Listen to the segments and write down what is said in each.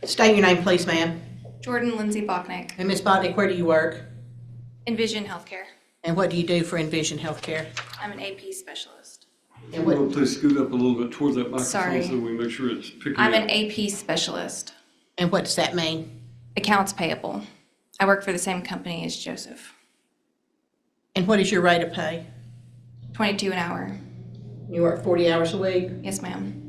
State your name, please, ma'am. Jordan Lindsay Bachnick, And Ms. Boddick, where do you work? Envision Healthcare. And what do you do for Envision Healthcare? I'm an AP specialist. And Well, what, please scoot up a little bit towards that microphone Sorry. so we make sure it's picking I'm an up. AP specialist, and what does that mean? accounts payable. I work for the same company as Joseph. And what is your rate of pay? 22 an hour. You work 40 hours a week, Yes, ma'am.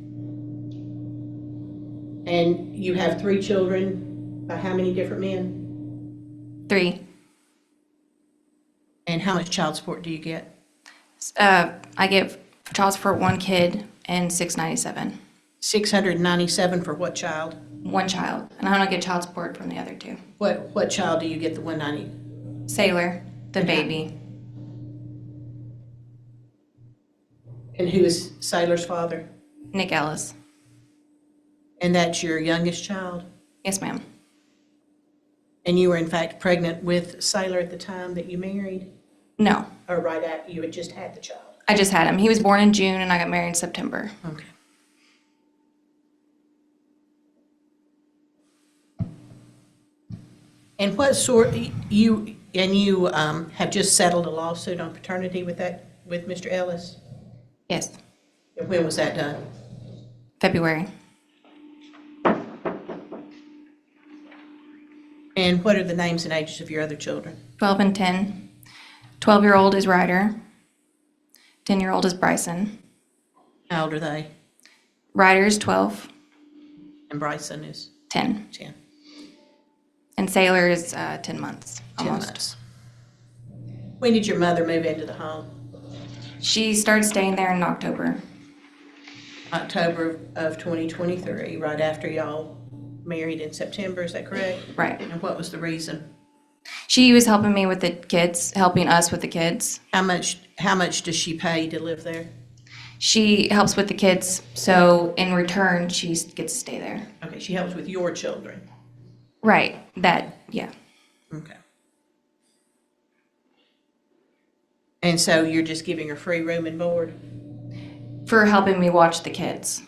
and you have 3 children by how many different men? 3. And how much child support do you get? I get child support 1 kid and $697. $697 for what child? 1 child, and I don't get child support from the other 2. What child do you get the 190? Sailor, the Okay. baby. And who is Sailor's father? Nick Ellis. And that's your youngest child? Yes, ma'am. And you were in fact pregnant with Sailor at the time that you married? No, Or right after you had just had the child? I just had him. He was born in June, and I got married in September. Okay. And what sort, you have just settled a lawsuit on paternity with Mr. Ellis? Yes, And when was that done? February. And what are the names and ages of your other children? 12 and 10. 12-year-old is Ryder. 10-year-old is Bryson. How old are they? Ryder's 12, And Bryson is 10. 10. And Sailor is 10 months, 10 almost. months. When did your mother move into the home? She started staying there in October. October of 2023, right after y'all married in September, is that correct? Right. And what was the reason? She was helping me with the kids, helping us with the kids. How much does she pay to live there? She helps with the kids, so in return, she gets to stay there. Okay, she helps with your children. Right, yeah. Okay. And so you're just giving her free room and board? For helping me watch the kids.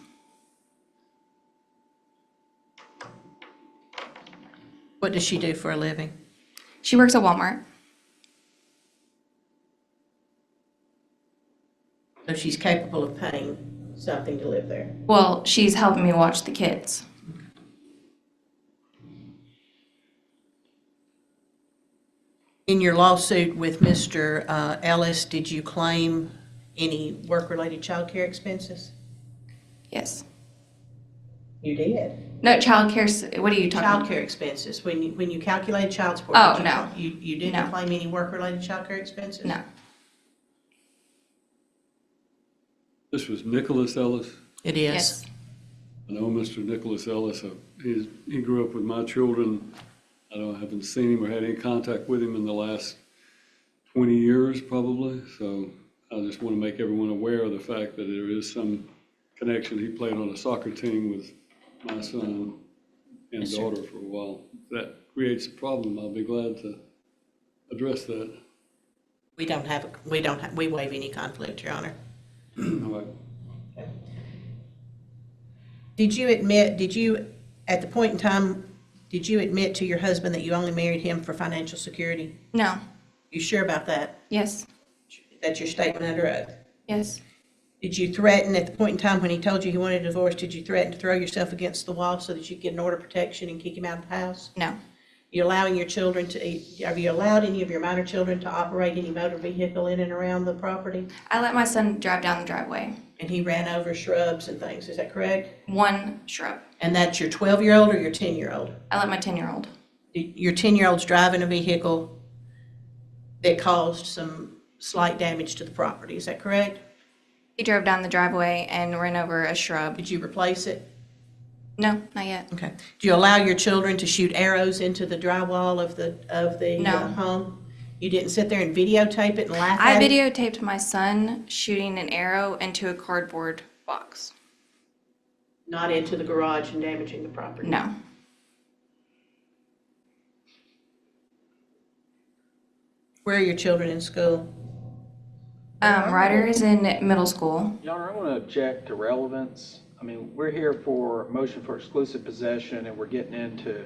What does she do for a living? She works at Walmart. So she's capable of paying something to live there? Well, she's helping me watch the kids. In your lawsuit with Mr. Ellis, did you claim any work-related child care expenses? Yes. You did. No, child care, what are you talking Child about? care expenses, when you calculate child support. Oh, did you no. cla- You didn't No. claim any work-related child care expenses? No, This was Nicholas Ellis. It is. yes. I know Mr. Nicholas Ellis. He grew up with my children. I haven't seen him or had any contact with him in the last 20 years probably. So I just want to make everyone aware of the fact that there is some connection. He played on a soccer team with my son and Yes, sir. daughter for a while. If that creates a problem, I'll be glad to address that. We waive any conflict, Your Honor. All right. Did you, at the point in time, did you admit to your husband that you only married him for financial security? No, You sure about that? yes, That's your statement under oath? yes, Did you threaten, at the point in time when he told you he wanted a divorce, did you threaten to throw yourself against the wall so that you could get an order of protection and kick him out of the house? no, You allowing your children have you allowed any of your minor children to operate any motor vehicle in and around the property? I let my son drive down the driveway. And he ran over shrubs and things, is that correct? 1 shrub. And that's your 12-year-old or your 10-year-old? I let my 10-year-old. Your 10-year-old's driving a vehicle that caused some slight damage to the property, is that correct? He drove down the driveway and ran over a shrub. Did you replace it? No, not yet. Okay. Do you allow your children to shoot arrows into the drywall of the No. home? You didn't sit there and videotape it and laugh I at it? videotaped my son shooting an arrow into a cardboard box. Not into the garage and damaging the property? No. Where are your children in school? Ryder is in middle school. Your Honor, I want to object to relevance. I mean, we're here for a motion for exclusive possession, and we're getting into,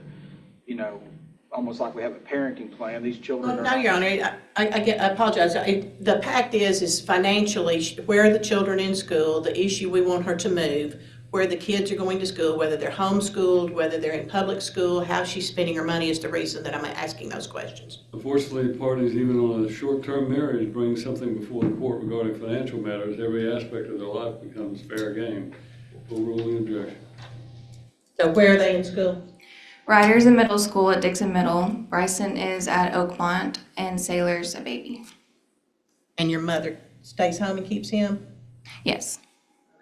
almost like we have a parenting plan. These children are No, not. Your Honor, I apologize. The pact is financially, where are the children in school, the issue we want her to move, where the kids are going to school, whether they're homeschooled, whether they're in public school, how she's spending her money is the reason that I'm asking those questions. Unfortunately, parties, even on a short-term marriage, bring something before the court regarding financial matters. Every aspect of their life becomes fair game. Full ruling objection. So where are they in school? Ryder's in middle school at Dixon Middle. Bryson is at Oakmont, and Sailor's a baby. And your mother stays home and keeps him? Yes.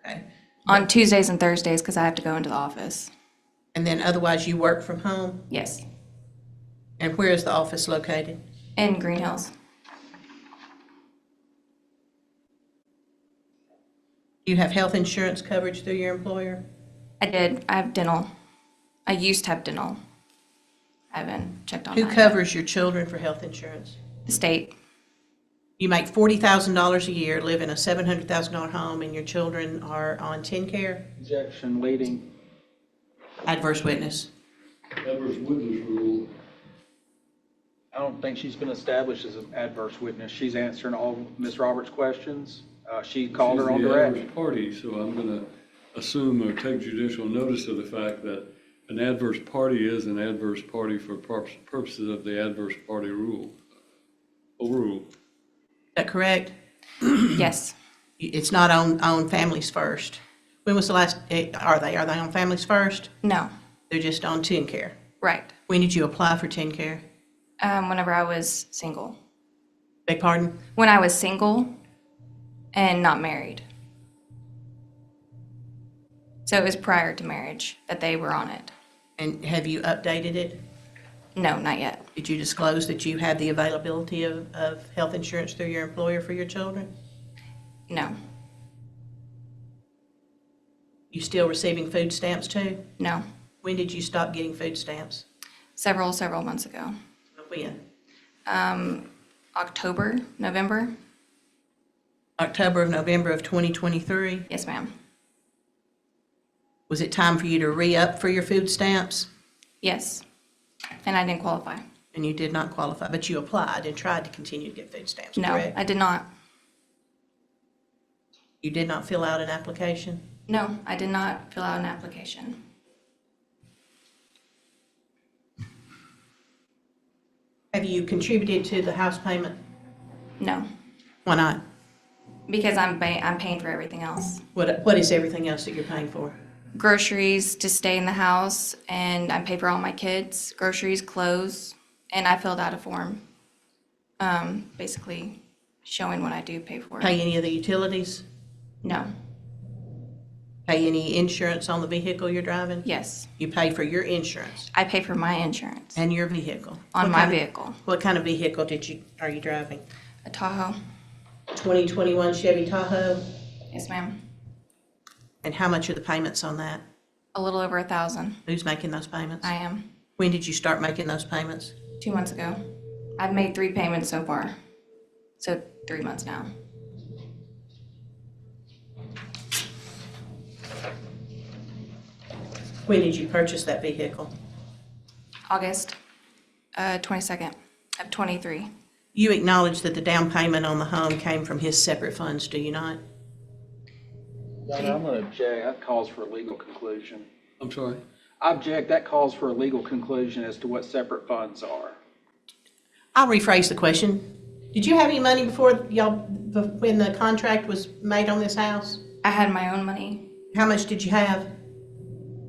Okay. On Tuesdays and Thursdays because I have to go into the office. And then otherwise you work from home? Yes. And where is the office located? In Green Hills. Do you have health insurance coverage through your employer? I did. I have dental. I used to have dental. I haven't checked on Who that yet. covers your children for health insurance? The state. You make $40,000 a year, live in a $700,000 home, and your children are on TennCare? Objection leading. Adverse witness. Adverse witness rule. I don't think she's been established as an adverse witness. She's answering all Ms. Roberts' questions. She called her on She's the direct. adverse party, so I'm going to assume or take judicial notice of the fact that an adverse party is an adverse party for purposes of the adverse party rule. Overruled. Is that correct? Yes. It's not on Families First. When was the last, are they on Families First? No. They're just on TennCare. Right. When did you apply for TennCare? Whenever I was single. Beg pardon? When I was single and not married. So it was prior to marriage that they were on it. And have you updated it? No, not yet. Did you disclose that you have the availability of health insurance through your employer for your children? No. You still receiving food stamps too? No. When did you stop getting food stamps? Several months ago. When? October, November? October of November of 2023? Yes, ma'am. Was it time for you to re-up for your food stamps? Yes. And I didn't qualify. And you did not qualify, but you applied and tried to continue to get food stamps, No, correct? I did not. You did not fill out an application? No, I did not fill out an application. Have you contributed to the house payment? No, Why not? because I'm paying for everything else. What is everything else that you're paying for? Groceries to stay in the house, and I pay for all my kids, groceries, clothes, and I filled out a form, basically showing what I do pay for. Pay any of the utilities? No, Pay any insurance on the vehicle you're driving? yes, You pay for your insurance I pay for my insurance and your vehicle? on What my kind of- vehicle, What kind of vehicle are you driving? a Tahoe. 2021 Chevy Tahoe? Yes, ma'am. And how much are the payments on that? A little over 1,000. Who's making those payments? I am. When did you start making those payments? 2 months ago. I've made 3 payments so far, so 3 months now. When did you purchase that vehicle? August 22nd of 23. You acknowledge that the down payment on the home came from his separate funds, do you not? I'm going to object. That calls for a legal conclusion. I'm sorry? I object. That calls for a legal conclusion as to what separate funds are. I'll rephrase the question. Did you have any money when the contract was made on this house? I had my own money. How much did you have?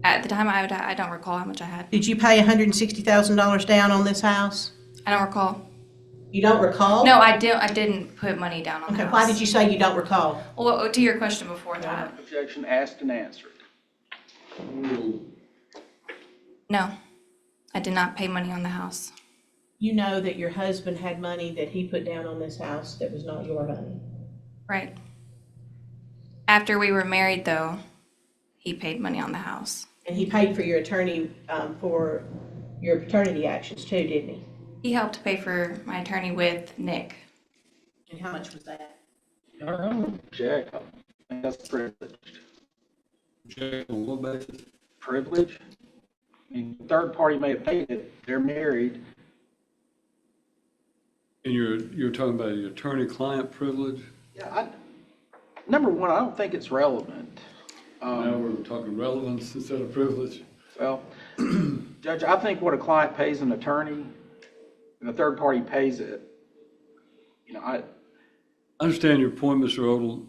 At the time, I don't recall how much I had. Did you pay $160,000 down on this house? I don't recall. You don't recall? No, I didn't put money down on the Okay, house. why did you say you don't recall? Well, to your question before that, Objection asked and answered. Overruled. no, I did not pay money on the house. You know that your husband had money that he put down on this house that was not your money. Right. After we were married, though, he paid money on the house. And he paid for your attorney for your paternity actions too, didn't he? He helped pay for my attorney with Nick. And how much was that? Object. I think that's privileged. Object on what basis? Privilege? I mean, the third party may have paid it, they're married. And you're talking about the attorney-client privilege? Yeah, number one, I don't think it's relevant. Now we're talking relevance instead of privilege. Well, Judge, I think what a client pays an attorney, and the third party pays it, I understand your point, Mr. Odell.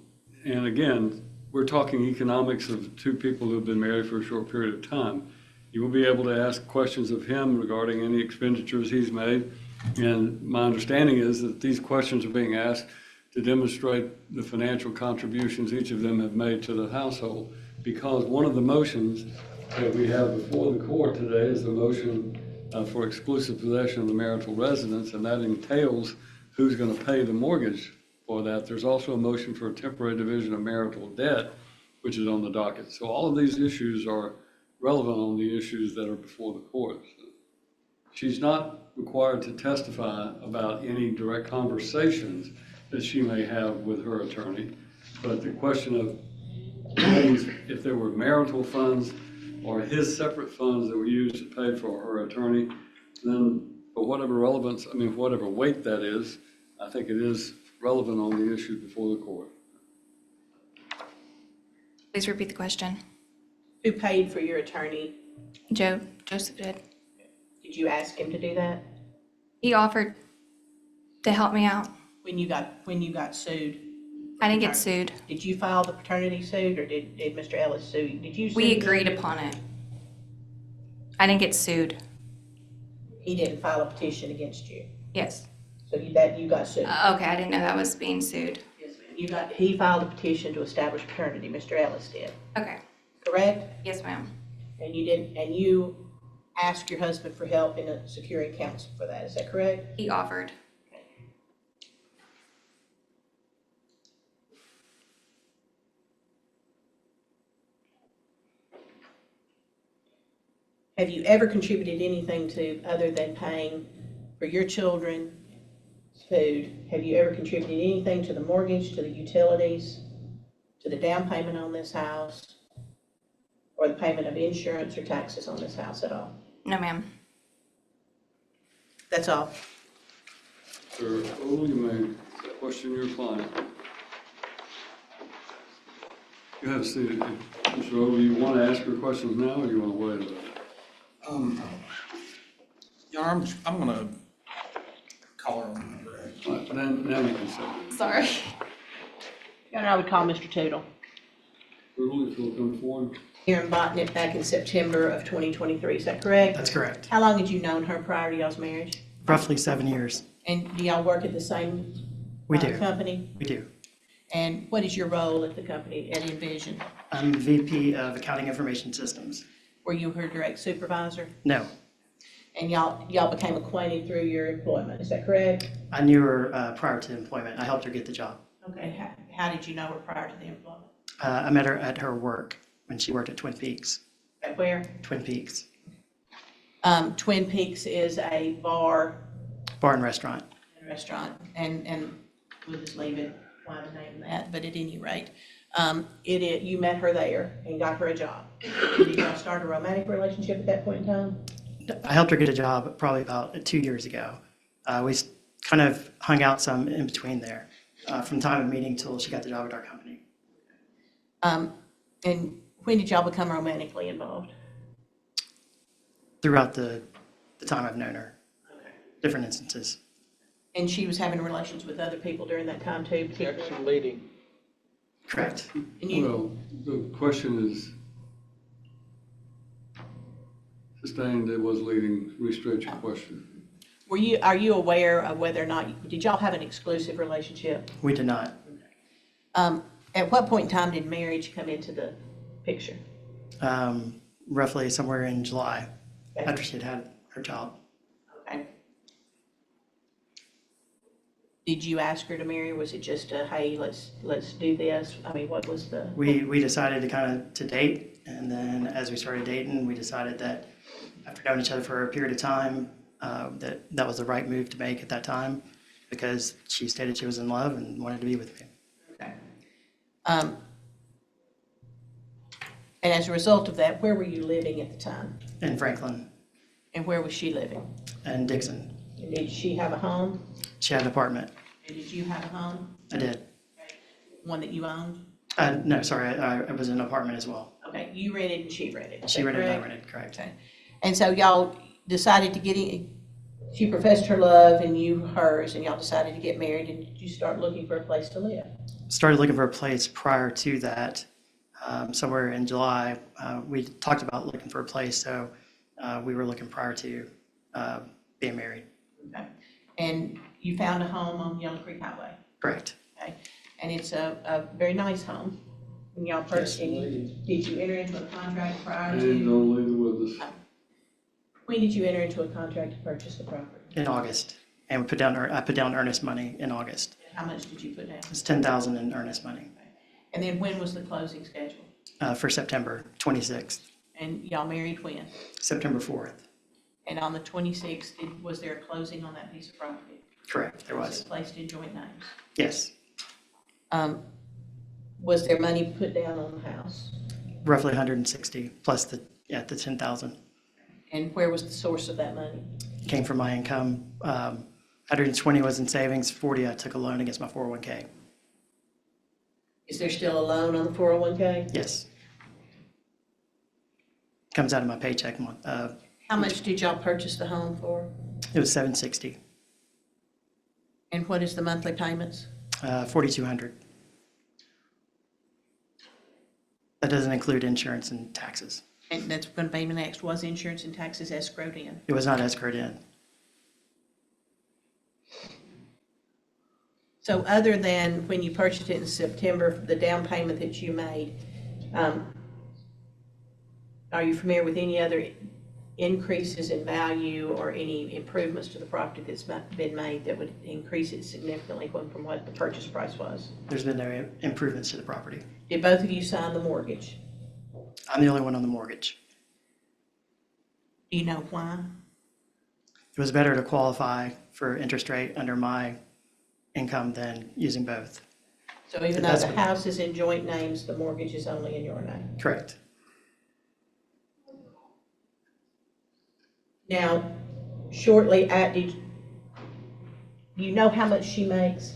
And again, we're talking economics of two people who have been married for a short period of time. You will be able to ask questions of him regarding any expenditures he's made. And my understanding is that these questions are being asked to demonstrate the financial contributions each of them have made to the household. Because one of the motions that we have before the court today is the motion for exclusive possession of the marital residence, and that entails who's going to pay the mortgage for that. There's also a motion for a temporary division of marital debt, which is on the docket. So all of these issues are relevant on the issues that are before the court. She's not required to testify about any direct conversations that she may have with her attorney. But the question of if there were marital funds or his separate funds that were used to pay for her attorney, then for whatever relevance, whatever weight that is, I think it is relevant on the issue before the court. Please repeat the question. Who paid for your attorney? Joseph did. Did you ask him to do that He offered to help me out. when you got sued? I didn't get sued. Did you file the paternity suit, or did Mr. Ellis sue you? Did you sue We him? agreed upon it. I didn't get sued. He didn't file a petition against you, Yes. so you got sued. Okay, I didn't know that was being sued. Yes, ma'am. He filed a petition to establish paternity, Mr. Ellis did, Okay. correct? Yes, ma'am. And you asked your husband for help in securing counsel for that, is that correct? He offered. Have you ever contributed anything to, other than paying for your children's food, have you ever contributed anything to the mortgage, to the utilities, to the down payment on this house, or the payment of insurance or taxes on this house at all? No, ma'am. That's all. Sir Odell, you may question your client. You have a seat. Mr. Odell, do you want to ask your questions now, or do you want to wait a little? Your Honor, I'm gonna call her on the direct. All right, now you can say. Sorry. And I would call Mr. Tootle. Odell, if you'll come forward. Here in Botnet back in September of 2023, is that correct? That's correct. How long had you known her prior to y'all's marriage? Roughly 7 years. And do y'all work at the same We do. company? We do. And what is your role at the company, at Envision? I'm VP of Accounting Information Systems. Were you her direct supervisor? No, And y'all became acquainted through your employment, is that correct? I knew her prior to employment. I helped her get the job. Okay, how did you know her prior to the employment? I met her at her work when she worked at Twin Peaks. At where? Twin Peaks Twin Peaks is a bar Bar and Restaurant. and restaurant, and we'll just leave it, why the name that, but at any rate, you met her there and got her a job. Did y'all start a romantic relationship at that point in time? I helped her get a job probably about 2 years ago. We kind of hung out some in between there, from time of meeting till she got the job at our company. And when did y'all become romantically involved? Throughout the time I've known her, different instances. And she was having relations with other people during that time too, particularly? Objection leading. Correct. And you, Well, the question is sustained, it was leading, restate your question. are you aware of whether or not, did y'all have an exclusive relationship? We did not. At what point in time did marriage come into the picture? Roughly somewhere in July, Okay. after she had had her child. Okay. Did you ask her to marry? Was it just a, hey, let's do this? I mean, what was the? We decided to date, and then as we started dating, we decided that after knowing each other for a period of time, that was the right move to make at that time, because she stated she was in love and wanted to be with me. Okay. And as a result of that, where were you living at the time? in Franklin And where was she living? and Dixon. And did she have a home? She had an apartment. And did you have a home? I did. One that you owned? No, sorry, I was in an apartment as well. Okay, you rented and she rented. Is She that rented and I correct? rented, correct. Okay. And so y'all decided to get in, she professed her love and you hers, and y'all decided to get married, and did you start looking for a place to live? Started looking for a place prior to that. Somewhere in July, we talked about looking for a place, so we were looking prior to being married. Okay. And you found a home on Yellow Creek Highway, Correct. okay? And it's a very nice home. When y'all purchased it, did you enter into a contract prior And to, don't leave it with us. when did you enter into a contract to purchase the property? In August, and I put down earnest money in August. How much did you put down? It's $10,000 in earnest money And then when was the closing scheduled? for September 26th, And y'all married when? September 4th. And on the 26th, was there a closing on that piece of property? Correct, there Was was. it placed in joint names? Yes, Was there money put down on the house? roughly 160 plus the 10,000 And where was the source of that money? came from my income. 120 was in savings, 40 I took a loan against my 401k. Is there still a loan on the 401k? Yes. Comes out of my paycheck month. How much did y'all purchase the home for? It was 760, And what is the monthly payments? 4,200. That doesn't include insurance and taxes. And that's going to be my next. Was insurance and taxes escrowed in? It was not escrowed in. So other than when you purchased it in September, the down payment that you made, are you familiar with any other increases in value or any improvements to the property that's been made that would increase it significantly from what the purchase price was? There's been no improvements to the property. Did both of you sign the mortgage? I'm the only one on the mortgage. Do you know why? It was better to qualify for interest rate under my income than using both. So even though That's the what- house is in joint names, the mortgage is only in your name? Correct. Now, shortly at, do you know how much she makes?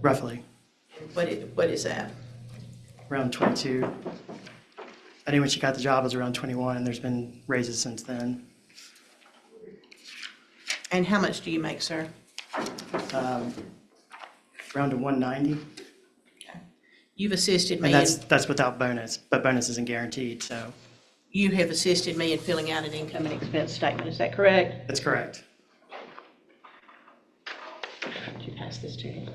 Roughly, What is that? around 22. I think when she got the job it was around 21, and there's been raises since then. And how much do you make, sir? Around to 190, You've assisted me, and in- that's without bonus, but bonus isn't guaranteed, so you have assisted me in filling out an income and expense statement, is that correct? that's correct. Did you pass this to him?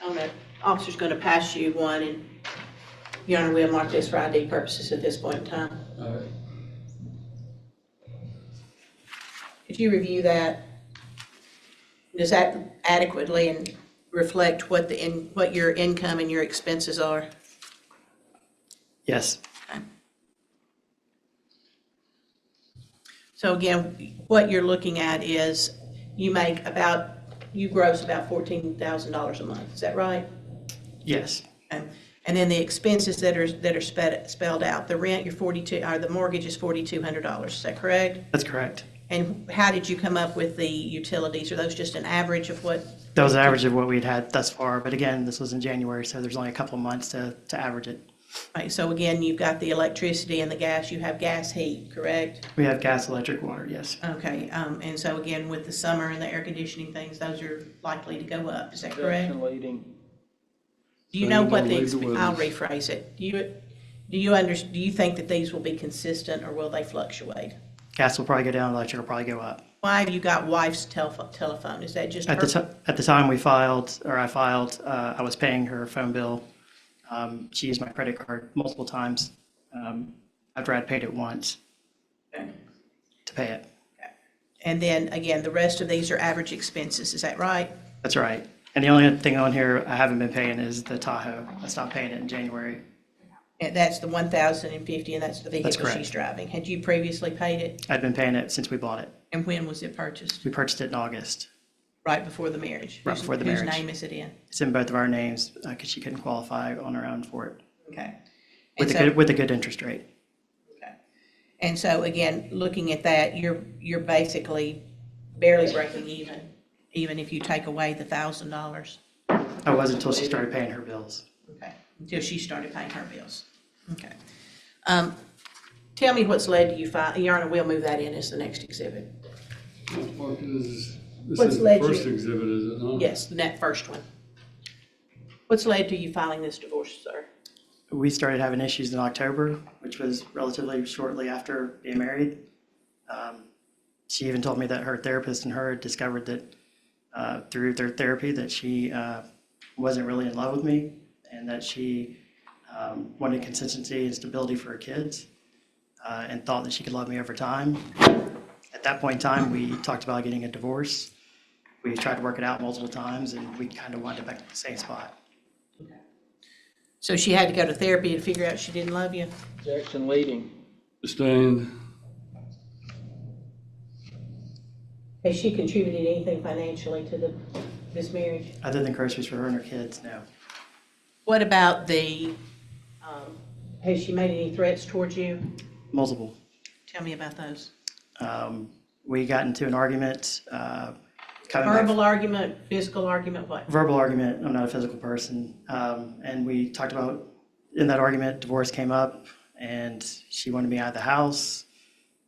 The officer's going to pass you one, and Your Honor, we'll mark this for ID purposes at this point in time. All right. Could you review that? Does that adequately reflect what what your income and your expenses are? Yes, So again, what you're looking at is you gross about $14,000 a month, is that right? yes, Okay. And then the expenses that are spelled out, the rent, the mortgage is $4,200, is that correct? that's correct. And how did you come up with the utilities? Are those just an average of what? That was the average of what we'd had thus far, but again, this was in January, so there's only a couple of months to average it. Right, so again, you've got the electricity and the gas, you have gas heat, correct? We have gas, electric, water, yes. Okay, and so again, with the summer and the air conditioning things, those are likely to go up, is that correct? Section leading. Do you know what Leave the witness. I'll rephrase it. Do you think that these will be consistent or will they fluctuate? Gas will probably go down, electric will probably go up. Why have you got wife's telephone? Is that just At her? at the time I filed, I was paying her phone bill. She used my credit card multiple times after I'd paid it once Okay. to pay it. And then again, the rest of these are average expenses, is that right? That's right. And the only thing on here I haven't been paying is the Tahoe. I stopped paying it in January. And that's the 1,050, and that's the vehicle correct. she's driving. Had you previously paid it? I'd been paying it since we bought it. And when was it purchased? We purchased it in August. right before the marriage? Right before the Whose marriage. name is it in? It's in both of our names because she couldn't qualify on her own for it Okay. with And a so- good, with a good interest rate. Okay. And so again, looking at that, you're basically barely breaking even if you take away the $1,000. I was until she started paying her bills. Okay, until she started paying her bills. Okay. Tell me what's led to you Yarna, we'll move that in as the next exhibit. This What's is the led you- first exhibit, is it not? Yes, that first one. What's led to you filing this divorce, sir? We started having issues in October, which was relatively shortly after being married. She even told me that her therapist and her had discovered that through their therapy that she wasn't really in love with me and that she wanted consistency and stability for her kids and thought that she could love me over time. At that point in time, we talked about getting a divorce. We tried to work it out multiple times and we kind of wound up back at the same spot. So she had to go to therapy to figure out she didn't love you? Objection leading. Sustained. Has she contributed anything financially to this marriage? Other than groceries for her and her kids, no. What about has she made any threats towards you? Multiple. Tell me about those. We got into an argument. Coming back- Verbal argument, physical argument, what? Verbal argument. I'm not a physical person. And we talked about, in that argument, divorce came up and she wanted me out of the house.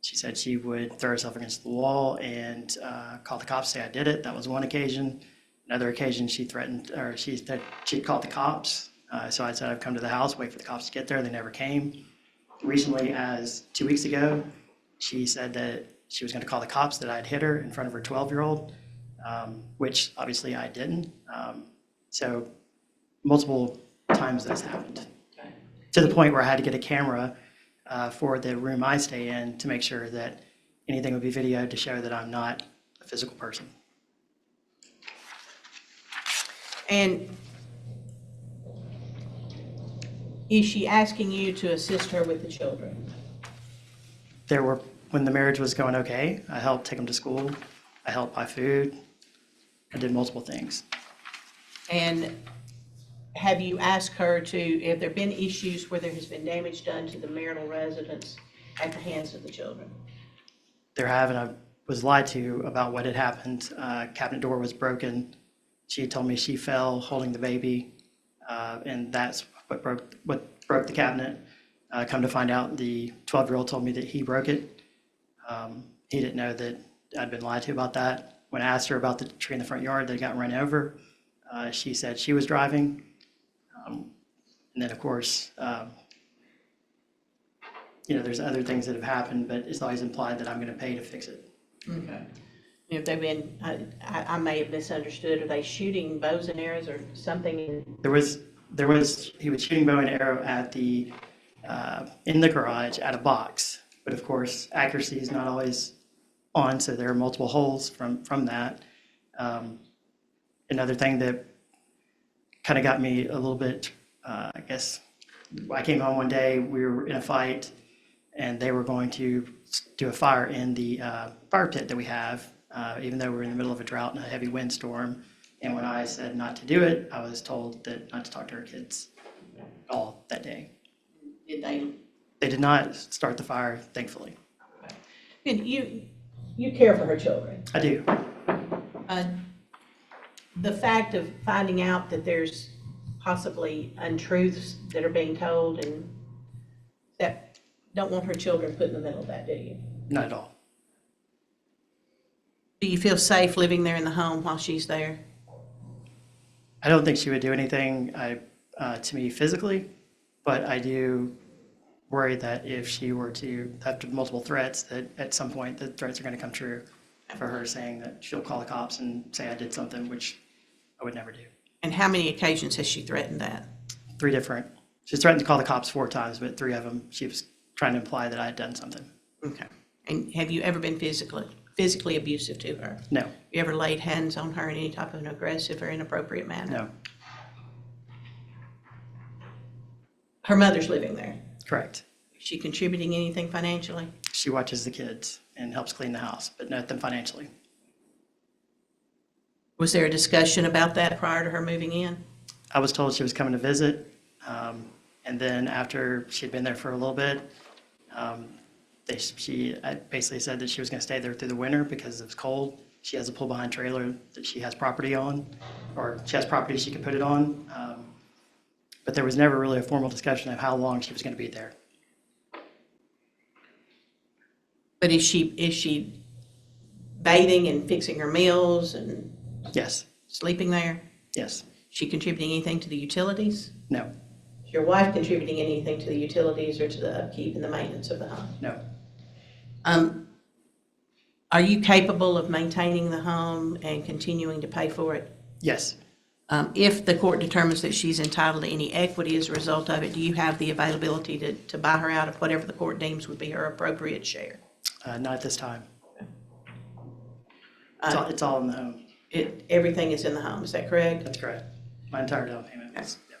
She said she would throw herself against the wall and call the cops, say I did it. That was one occasion. Another occasion, she threatened, or she said she'd called the cops. So I said I'd come to the house, wait for the cops to get there. They never came. Recently, as 2 weeks ago, she said that she was going to call the cops, that I'd hit her in front of her 12-year-old, which obviously I didn't. So multiple times that's happened. To the point where I had to get a camera for the room I stay in to make sure that anything would be videoed to show that I'm not a physical person. And is she asking you to assist her with the children? When the marriage was going okay, I helped take them to school. I helped buy food. I did multiple things. And have you asked her have there been issues where there has been damage done to the marital residence at the hands of the children? There have, and I was lied to about what had happened. Cabinet door was broken. She told me she fell holding the baby, and that's what broke the cabinet. Come to find out, the 12-year-old told me that he broke it. He didn't know that I'd been lied to about that. When I asked her about the tree in the front yard that got run over, she said she was driving. And then, of course, there's other things that have happened, but it's always implied that I'm going to pay to fix it. Okay. If they've been, I may have misunderstood, are they shooting bows and arrows or something in? He was shooting bow and arrow at in the garage at a box, but of course, accuracy is not always on, so there are multiple holes from that. Another thing that kind of got me a little bit, I guess, I came home one day, we were in a fight, and they were going to do a fire in the fire pit that we have, even though we're in the middle of a drought and a heavy windstorm. And when I said not to do it, I was told that not to talk to our kids at all that day. Did they? They did not start the fire, thankfully. Good, you care for her children. I do. The fact of finding out that there's possibly untruths that are being told and that don't want her children put in the middle of that, do you? Not at all. Do you feel safe living there in the home while she's there? I don't think she would do anything to me physically, but I do worry that if she were to have multiple threats, that at some point the threats are going to come true for her, saying that she'll call the cops and say I did something, which I would never do. And how many occasions has she threatened that? 3 different. She's threatened to call the cops 4 times, but 3 of them she was trying to imply that I had done something. Okay. And have you ever been physically abusive to her? No, You ever laid hands on her in any type of an aggressive or inappropriate manner? no, Her mother's living there. correct. Is she contributing anything financially? She watches the kids and helps clean the house, but not them financially. Was there a discussion about that prior to her moving in? I was told she was coming to visit, and then after she'd been there for a little bit, she basically said that she was going to stay there through the winter because it was cold. She has a pull-behind trailer that she has property on, or she has property she can put it on. But there was never really a formal discussion of how long she was going to be there. But is she bathing and fixing her meals and Yes, sleeping there? yes, She contributing anything to the utilities? no, Is your wife contributing anything to the utilities or to the upkeep and the maintenance of the home? no, Are you capable of maintaining the home and continuing to pay for it? yes, If the court determines that she's entitled to any equity as a result of it, do you have the availability to buy her out of whatever the court deems would be her appropriate share? not at this time. It's all in the home. Everything is in the home, is that correct? That's correct. My entire down payment was, yep.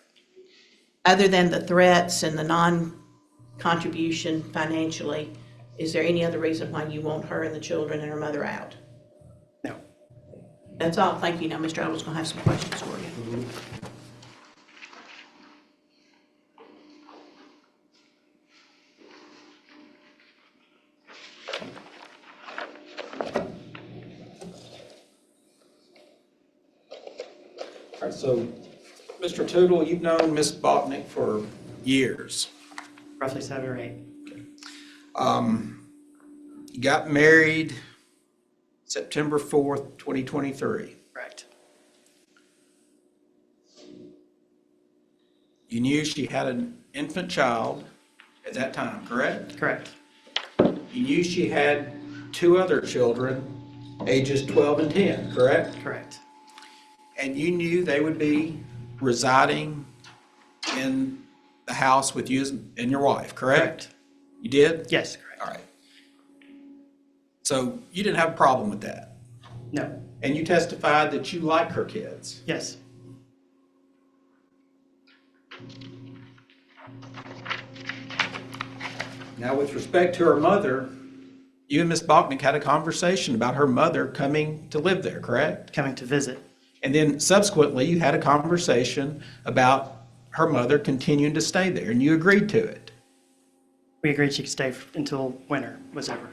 Other than the threats and the non-contribution financially, is there any other reason why you want her and the children and her mother out? No. That's all. Thank you. Now, Mr. Odell's going to have some questions for you. All right, so, Mr. Tootle, you've known Ms. Botnick for years. Roughly 7 or 8. You got married September 4th, 2023. Correct. You knew she had an infant child at that time, correct? Correct. You knew she had 2 other children, ages 12 and 10, correct? Correct. And you knew they would be residing in the house with you and your wife, correct? You did? Yes, correct. All right. So you didn't have a problem with that? No. And you testified that you like her kids? Yes. Now, with respect to her mother, you and Ms. Botnick had a conversation about her mother coming to live there, correct? Coming to visit. And then subsequently, you had a conversation about her mother continuing to stay there, and you agreed to it. We agreed she could stay until winter was over.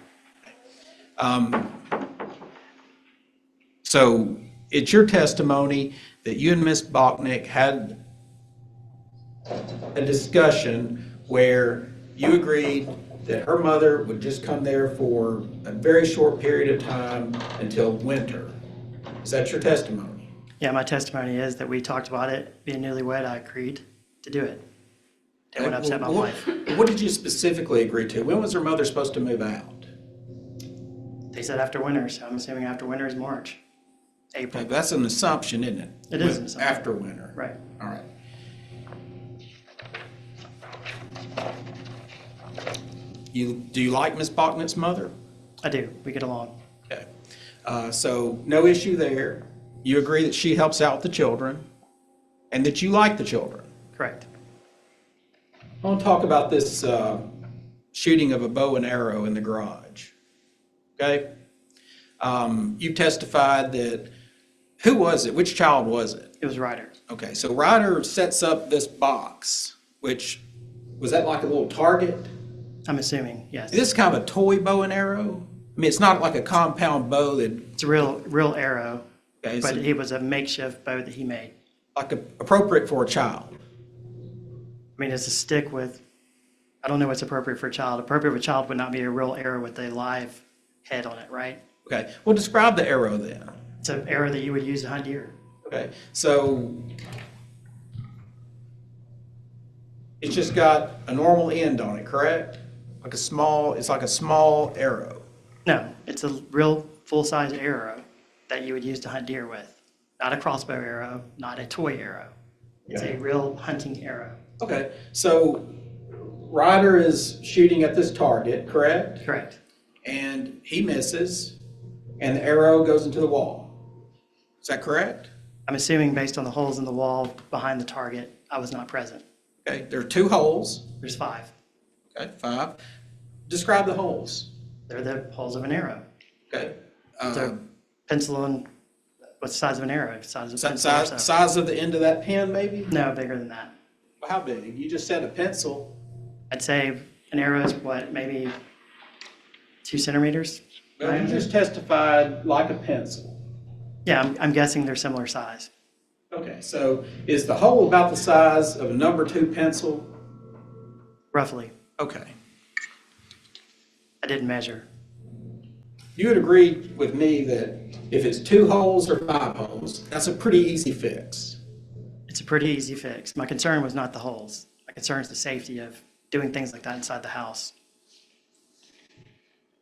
So it's your testimony that you and Ms. Botnick had a discussion where you agreed that her mother would just come there for a very short period of time until winter. Is that your testimony? Yeah, my testimony is that we talked about it. Being newlywed, I agreed to do it. Didn't want to upset my wife. What did you specifically agree to? When was her mother supposed to move out? They said after winter, so I'm assuming after winter is March, April. That's an assumption, isn't it? It is an assumption. After winter. Right. All right. Do you like Ms. Botnick's mother? I do. We get along. Okay. So no issue there. You agree that she helps out the children and that you like the children. Correct. I want to talk about this shooting of a bow and arrow in the garage. Okay? You testified that, who was it? Which child was it? It was Ryder. Okay, so Ryder sets up this box, which, was that like a little target? I'm assuming, yes. Is this kind of a toy bow and arrow? I mean, it's not like a compound bow that, It's a real arrow, okay, but so it was a makeshift bow that he made. like appropriate for a child. I mean, it's a stick with, I don't know what's appropriate for a child. Appropriate for a child would not be a real arrow with a live head on it, right? Okay, well, describe the arrow then. It's an arrow that you would use to hunt deer. Okay, so it's just got a normal end on it, correct? Like it's like a small arrow. No, it's a real full-size arrow that you would use to hunt deer with. Not a crossbow arrow, not a toy arrow. It's a real hunting arrow. Okay, so Ryder is shooting at this target, correct? Correct. And he misses, and the arrow goes into the wall. Is that correct? I'm assuming based on the holes in the wall behind the target, I was not present. Okay, there are 2 holes. There's 5. Okay, 5. Describe the holes. They're the holes of an arrow. Okay. It's a pencil and What's the size of an arrow? Size of a pencil? or so. Size of the end of that pen, maybe? No, bigger than that. How big? You just said a pencil. I'd say an arrow is what, maybe 2 centimeters? Well, you just testified like a pencil. Yeah, I'm guessing they're similar size. Okay, so is the hole about the size of a number 2 pencil? Roughly. Okay. I didn't measure. You would agree with me that if it's 2 holes or 5 holes, that's a pretty easy fix. It's a pretty easy fix. My concern was not the holes. My concern is the safety of doing things like that inside the house.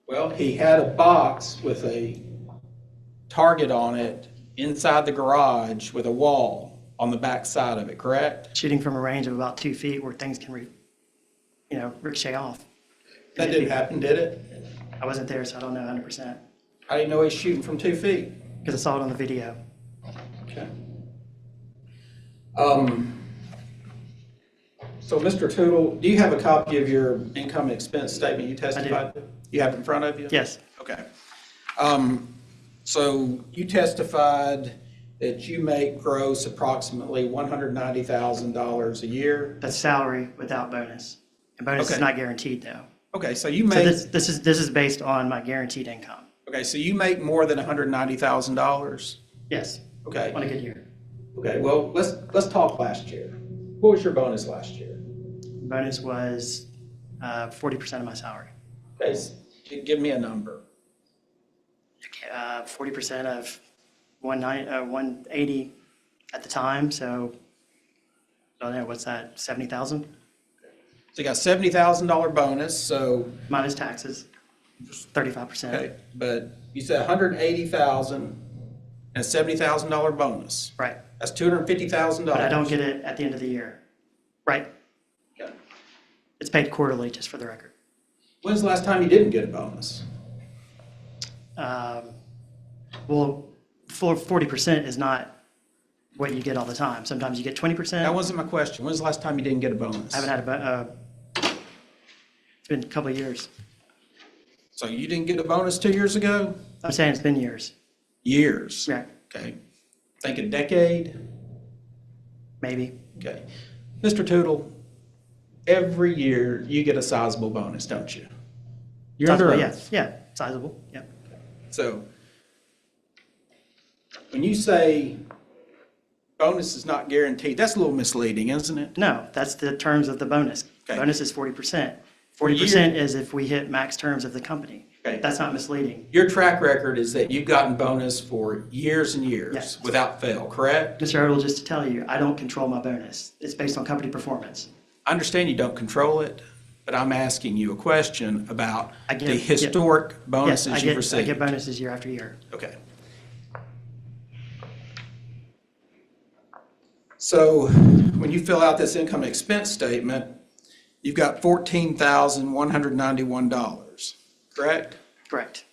Well, he had a box with a target on it inside the garage with a wall on the back side of it, correct? Shooting from a range of about 2 feet where things can, ricochet off. That didn't happen, did it? I wasn't there, so I don't know 100%. I didn't know he was shooting from 2 feet. Because I saw it on the video. Okay. So, Mr. Tootle, do you have a copy of your income and expense statement you testified to? You have it in front of you? Yes, Okay. So you testified that you make gross approximately $190,000 a year? that's salary without bonus. And bonus is Okay. not guaranteed, though. Okay, so you So make, this is based on my guaranteed income. okay, so you make more than $190,000? Yes, Okay. on a good year. Okay, well, let's talk last year. What was your bonus last year? Bonus was 40% of my salary. Okay, give me a number. 40% of 180 at the time, so I don't know, what's that, 70,000 So you got $70,000 bonus, so, minus taxes, 35%. okay, but you said $180,000 and a $70,000 bonus. Right, That's $250,000. but I don't get it at the end of the year. Right, Okay. it's paid quarterly, just for the record. When's the last time you didn't get a bonus? Well, 40% is not what you get all the time. Sometimes you get 20%. That wasn't my question. When's the last time you didn't get a bonus? I haven't had it's been a couple of years. So you didn't get a bonus 2 years ago? I'm saying it's been years. Years. Yeah, Okay. Think a decade? maybe. Okay. Mr. Tootle, every year you get a sizable bonus, don't you? You're under Sizable, oath. yeah, sizable, yeah. So when you say bonus is not guaranteed, that's a little misleading, isn't it? No, that's the terms of the bonus. Okay. Bonus is 40%. For a year- 40% is if we hit max terms of the company. Okay. That's not misleading. Your track record is that you've gotten bonus for years and years Yes. without fail, correct? Mr. Odell, just to tell you, I don't control my bonus. It's based on company performance. I understand you don't control it, but I'm asking you a question about I get- the historic Yes, bonuses you've I get received. bonuses year after year. Okay. So when you fill out this income expense statement, you've got $14,191, correct? Correct.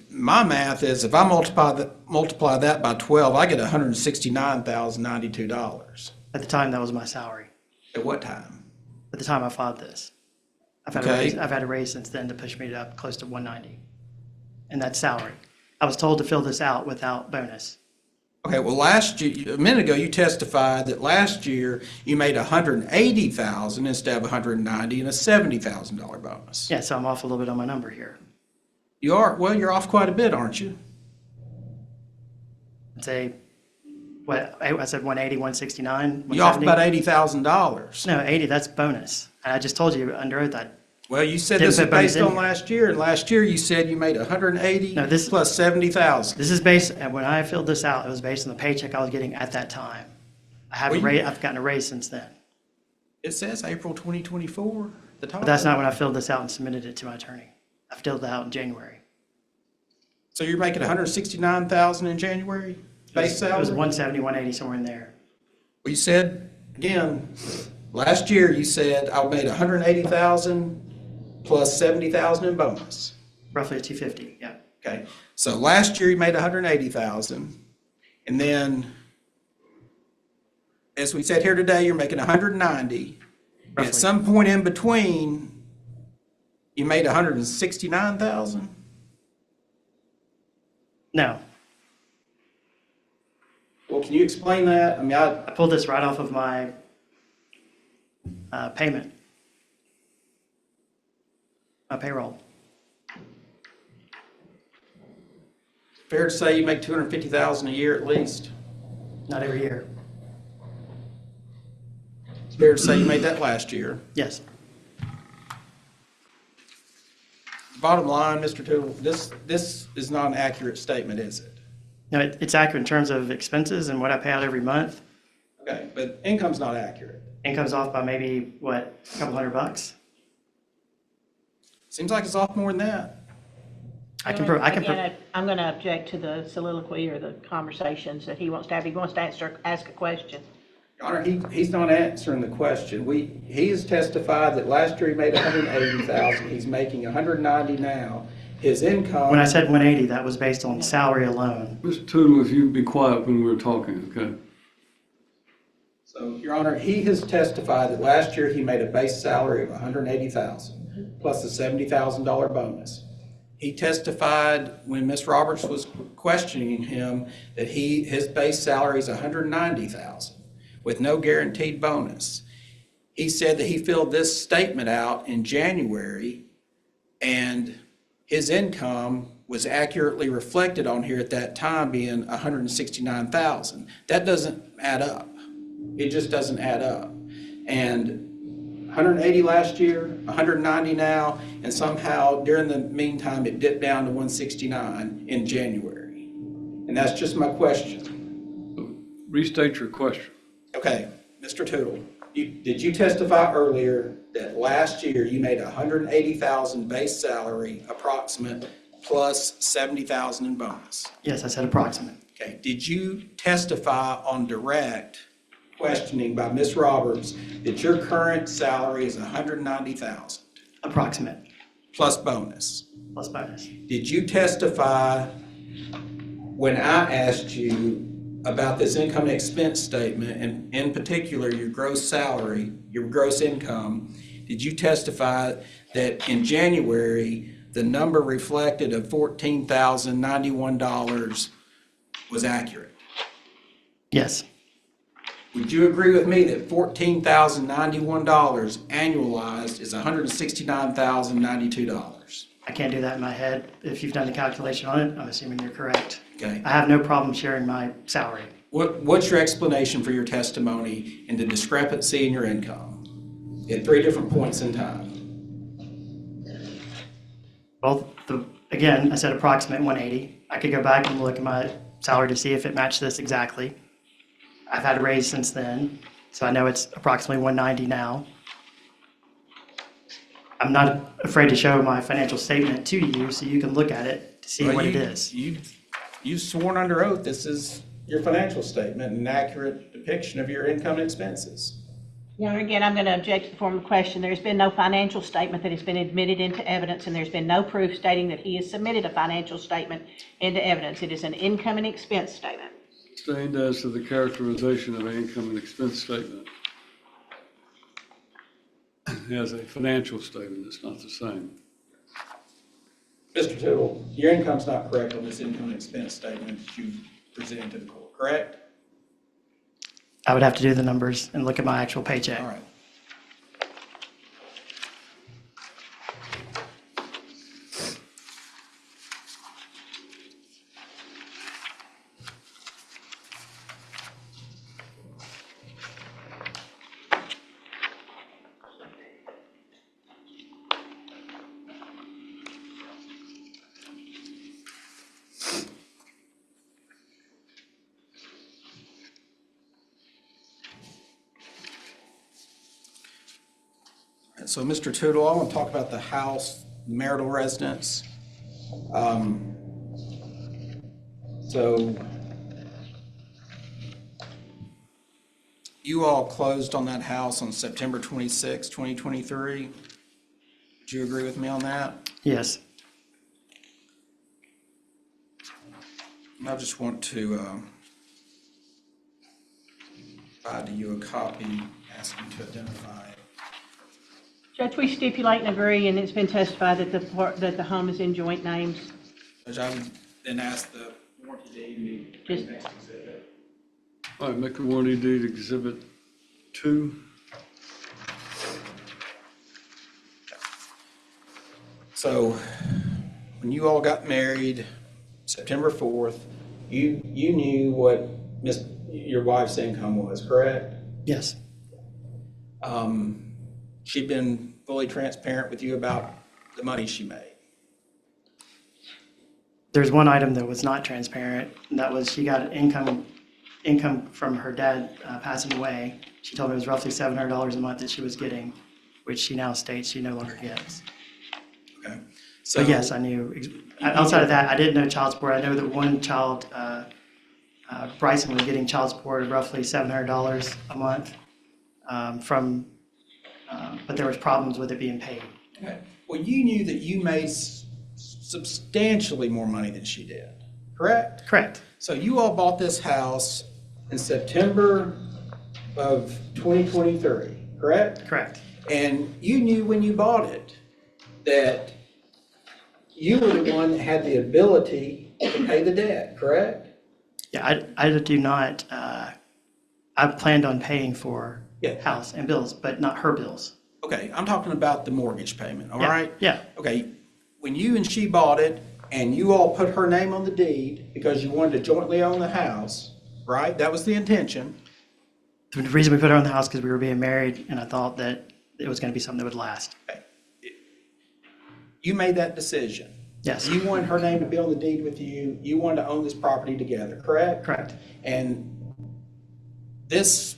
My math is if I multiply that by 12, I get $169,092. At the time, that was my salary. At what time? At the time I filed this. I've Okay. had a raise since then to push me up close to 190. And that's salary. I was told to fill this out without bonus. Okay, well, last year, a minute ago, you testified that last year you made $180,000 instead of $190 and a $70,000 bonus. Yeah, so I'm off a little bit on my number here. You are, well, you're off quite a bit, aren't you? I'd say, what, I said 180, 169, You're off 170? about $80,000. No, 80, that's bonus. And I just told you under oath that, Well, you said Didn't this is put bonus based in on here. last year, and last year you said you made 180 No, this- plus 70,000. this is based, and when I filled this out, it was based on the paycheck I was getting at that time. I've gotten a raise since then. It says April 2024, the top. But that's not when I filled this out and submitted it to my attorney. I filled it out in January. So you're making 169,000 in January base It was salary? 170, 180, somewhere in there. Well, you said, again, last year you said I made 180,000 plus 70,000 in bonus. Roughly a 250, yeah. Okay, so last year you made 180,000, and then, as we said here today, you're making 190. And Roughly. at some point in between, you made 169,000? No, Well, can you explain that? I mean, I pulled this right off of my payment, my payroll. fair to say you make $250,000 a year at least? Not every year. It's fair to say you made that last year. Yes. Bottom line, Mr. Tootle, this is not an accurate statement, is it? No, it's accurate in terms of expenses and what I pay out every month. Okay, but income's not accurate. Income's off by maybe, what, a couple $100? Seems like it's off more than that. Again, I'm going to object to the soliloquy or the conversations that he wants to have. He wants to ask a question. Your Honor, he's not answering the question. He has testified that last year he made $180,000. He's making $190 now. His income. When I said 180, that was based on salary alone. Mr. Tootle, if you'd be quiet when we're talking, okay? So, Your Honor, he has testified that last year he made a base salary of $180,000 plus a $70,000 bonus. He testified when Ms. Roberts was questioning him that his base salary is $190,000 with no guaranteed bonus. He said that he filled this statement out in January and his income was accurately reflected on here at that time being $169,000. That doesn't add up. It just doesn't add up. And 180 last year, 190 now, and somehow during the meantime it dipped down to 169 in January. And that's just my question. Restate your question. Okay, Mr. Tootle, did you testify earlier that last year you made $180,000 base salary approximate plus $70,000 in bonus? Yes, I said approximate. Okay, did you testify on direct questioning by Ms. Roberts that your current salary is $190,000 Approximate, plus bonus? plus bonus. Did you testify when I asked you about this income and expense statement, and in particular your gross salary, your gross income, did you testify that in January the number reflected of $14,091 was accurate? Yes, Would you agree with me that $14,091 annualized is $169,092? I can't do that in my head. If you've done the calculation on it, I'm assuming you're correct. Okay. I have no problem sharing my salary. What's your explanation for your testimony and the discrepancy in your income at 3 different points in time? Well, again, I said approximate 180. I could go back and look at my salary to see if it matched this exactly. I've had a raise since then, so I know it's approximately 190 now. I'm not afraid to show my financial statement to you so you can look at it to see Well, what it is. You've sworn under oath this is your financial statement, an accurate depiction of your income and expenses. Your Honor, again, I'm going to object to the form of question. There's been no financial statement that has been admitted into evidence, and there's been no proof stating that he has submitted a financial statement into evidence. It is an income and expense statement. Sustained as to the characterization of an income and expense statement. As a financial statement, it's not the same. Mr. Tittle, your income's not correct on this income and expense statement that you presented to the court, correct? I would have to do the numbers and look at my actual paycheck. All right. So, Mr. Tootle, I want to talk about the house, marital residence. So, you all closed on that house on September 26, 2023. Would you agree with me on that? Yes. I just want to provide to you a copy, asking to identify it. Judge, we stipulate and agree, and it's been testified that the home is in joint names. Judge, I would then ask the warranty deed to be Just- next exhibit. All right, make a warranty deed Exhibit 2. So, when you all got married, September 4th, you knew what your wife's income was, correct? Yes, She'd been fully transparent with you about the money she made. there's one item that was not transparent, and that was she got income from her dad passing away. She told me it was roughly $700 a month that she was getting, which she now states she no longer gets. Okay. So yes, I knew. Outside of that, I didn't know child support. I know that one child, Bryson, was getting child support of roughly $700 a month but there was problems with it being paid. Okay. Well, you knew that you made substantially more money than she did, correct? Correct. So you all bought this house in September of 2023, correct? Correct. And you knew when you bought it that you were the one that had the ability to pay the debt, correct? Yeah, I do not. I planned on paying for Yeah. house and bills, but not her bills. Okay, I'm talking about the mortgage payment, all Yeah, right? yeah. Okay, when you and she bought it and you all put her name on the deed because you wanted to jointly own the house, right? That was the intention. The reason we put her on the house because we were being married, and I thought that it was going to be something that would last. You made that decision. Yes. You wanted her name to be on the deed with you. You wanted to own this property together, correct? Correct. And this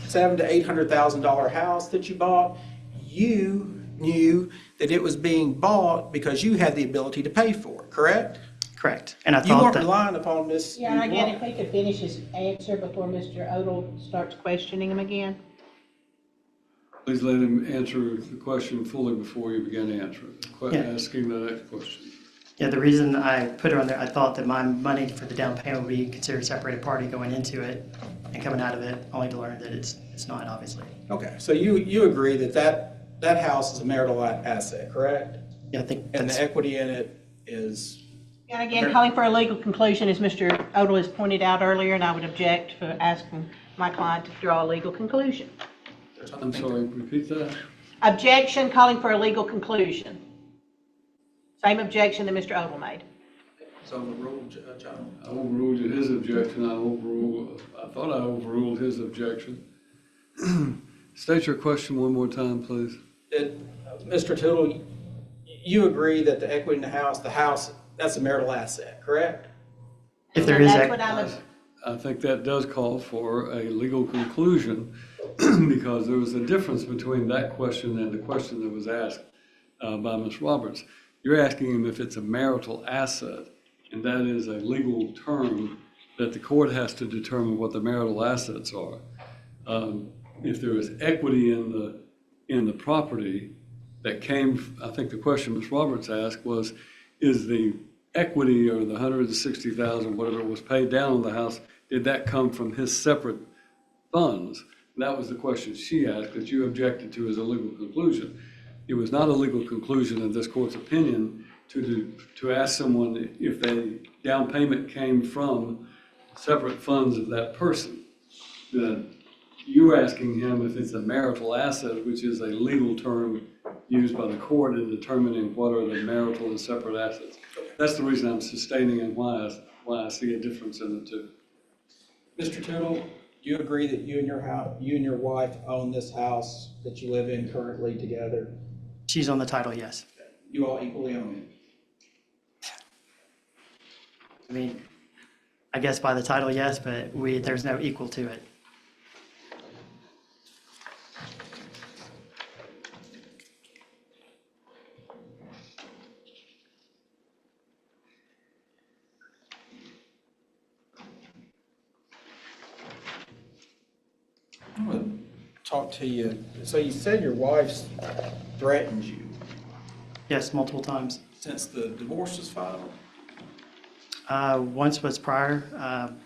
$700,000 to $800,000 house that you bought, you knew that it was being bought because you had the ability to pay for it, correct? Correct. And I You thought weren't that. relying upon Miss. Yeah, and again, if we could finish his answer before Mr. Odle starts questioning him again. Please let him answer the question fully before you begin answering, Yeah. asking the next question. Yeah, the reason I put her on there, I thought that my money for the down payment would be considered separated party going into it and coming out of it, only to learn that it's not, obviously. Okay, so you agree that house is a marital asset, correct? Yeah, I think And that's, the equity in it is, And again, calling for a legal conclusion, as Mr. Odle has pointed out earlier, and I would object for asking my client to draw a legal conclusion. I'm sorry, repeat that? Objection, calling for a legal conclusion. Same objection that Mr. Odle made. so the rule, John. I overruled his objection, I thought I overruled his objection. State your question one more time, please. Mr. Tittle, you agree that the equity in the house, that's a marital asset, correct? if there And is, that's what I'm, I think that does call for a legal conclusion because there was a difference between that question and the question that was asked by Ms. Roberts. You're asking him if it's a marital asset, and that is a legal term that the court has to determine what the marital assets are. If there is equity in the property that came, I think the question Ms. Roberts asked was, is the equity or the $160,000, whatever was paid down on the house, did that come from his separate funds? That was the question she asked that you objected to as a legal conclusion. It was not a legal conclusion in this court's opinion to ask someone if the down payment came from separate funds of that person. You're asking him if it's a marital asset, which is a legal term used by the court in determining what are the marital and separate assets. That's the reason I'm sustaining and why I see a difference in the two. Mr. Tittle, you agree that you and your wife own this house that you live in currently together? she's on the title, yes. You all equally own it? I mean, I guess by the title, yes, but there's no equal to it. I want to talk to you. So you said your wife's threatened you Yes, multiple times. since the divorce was filed? Once was prior,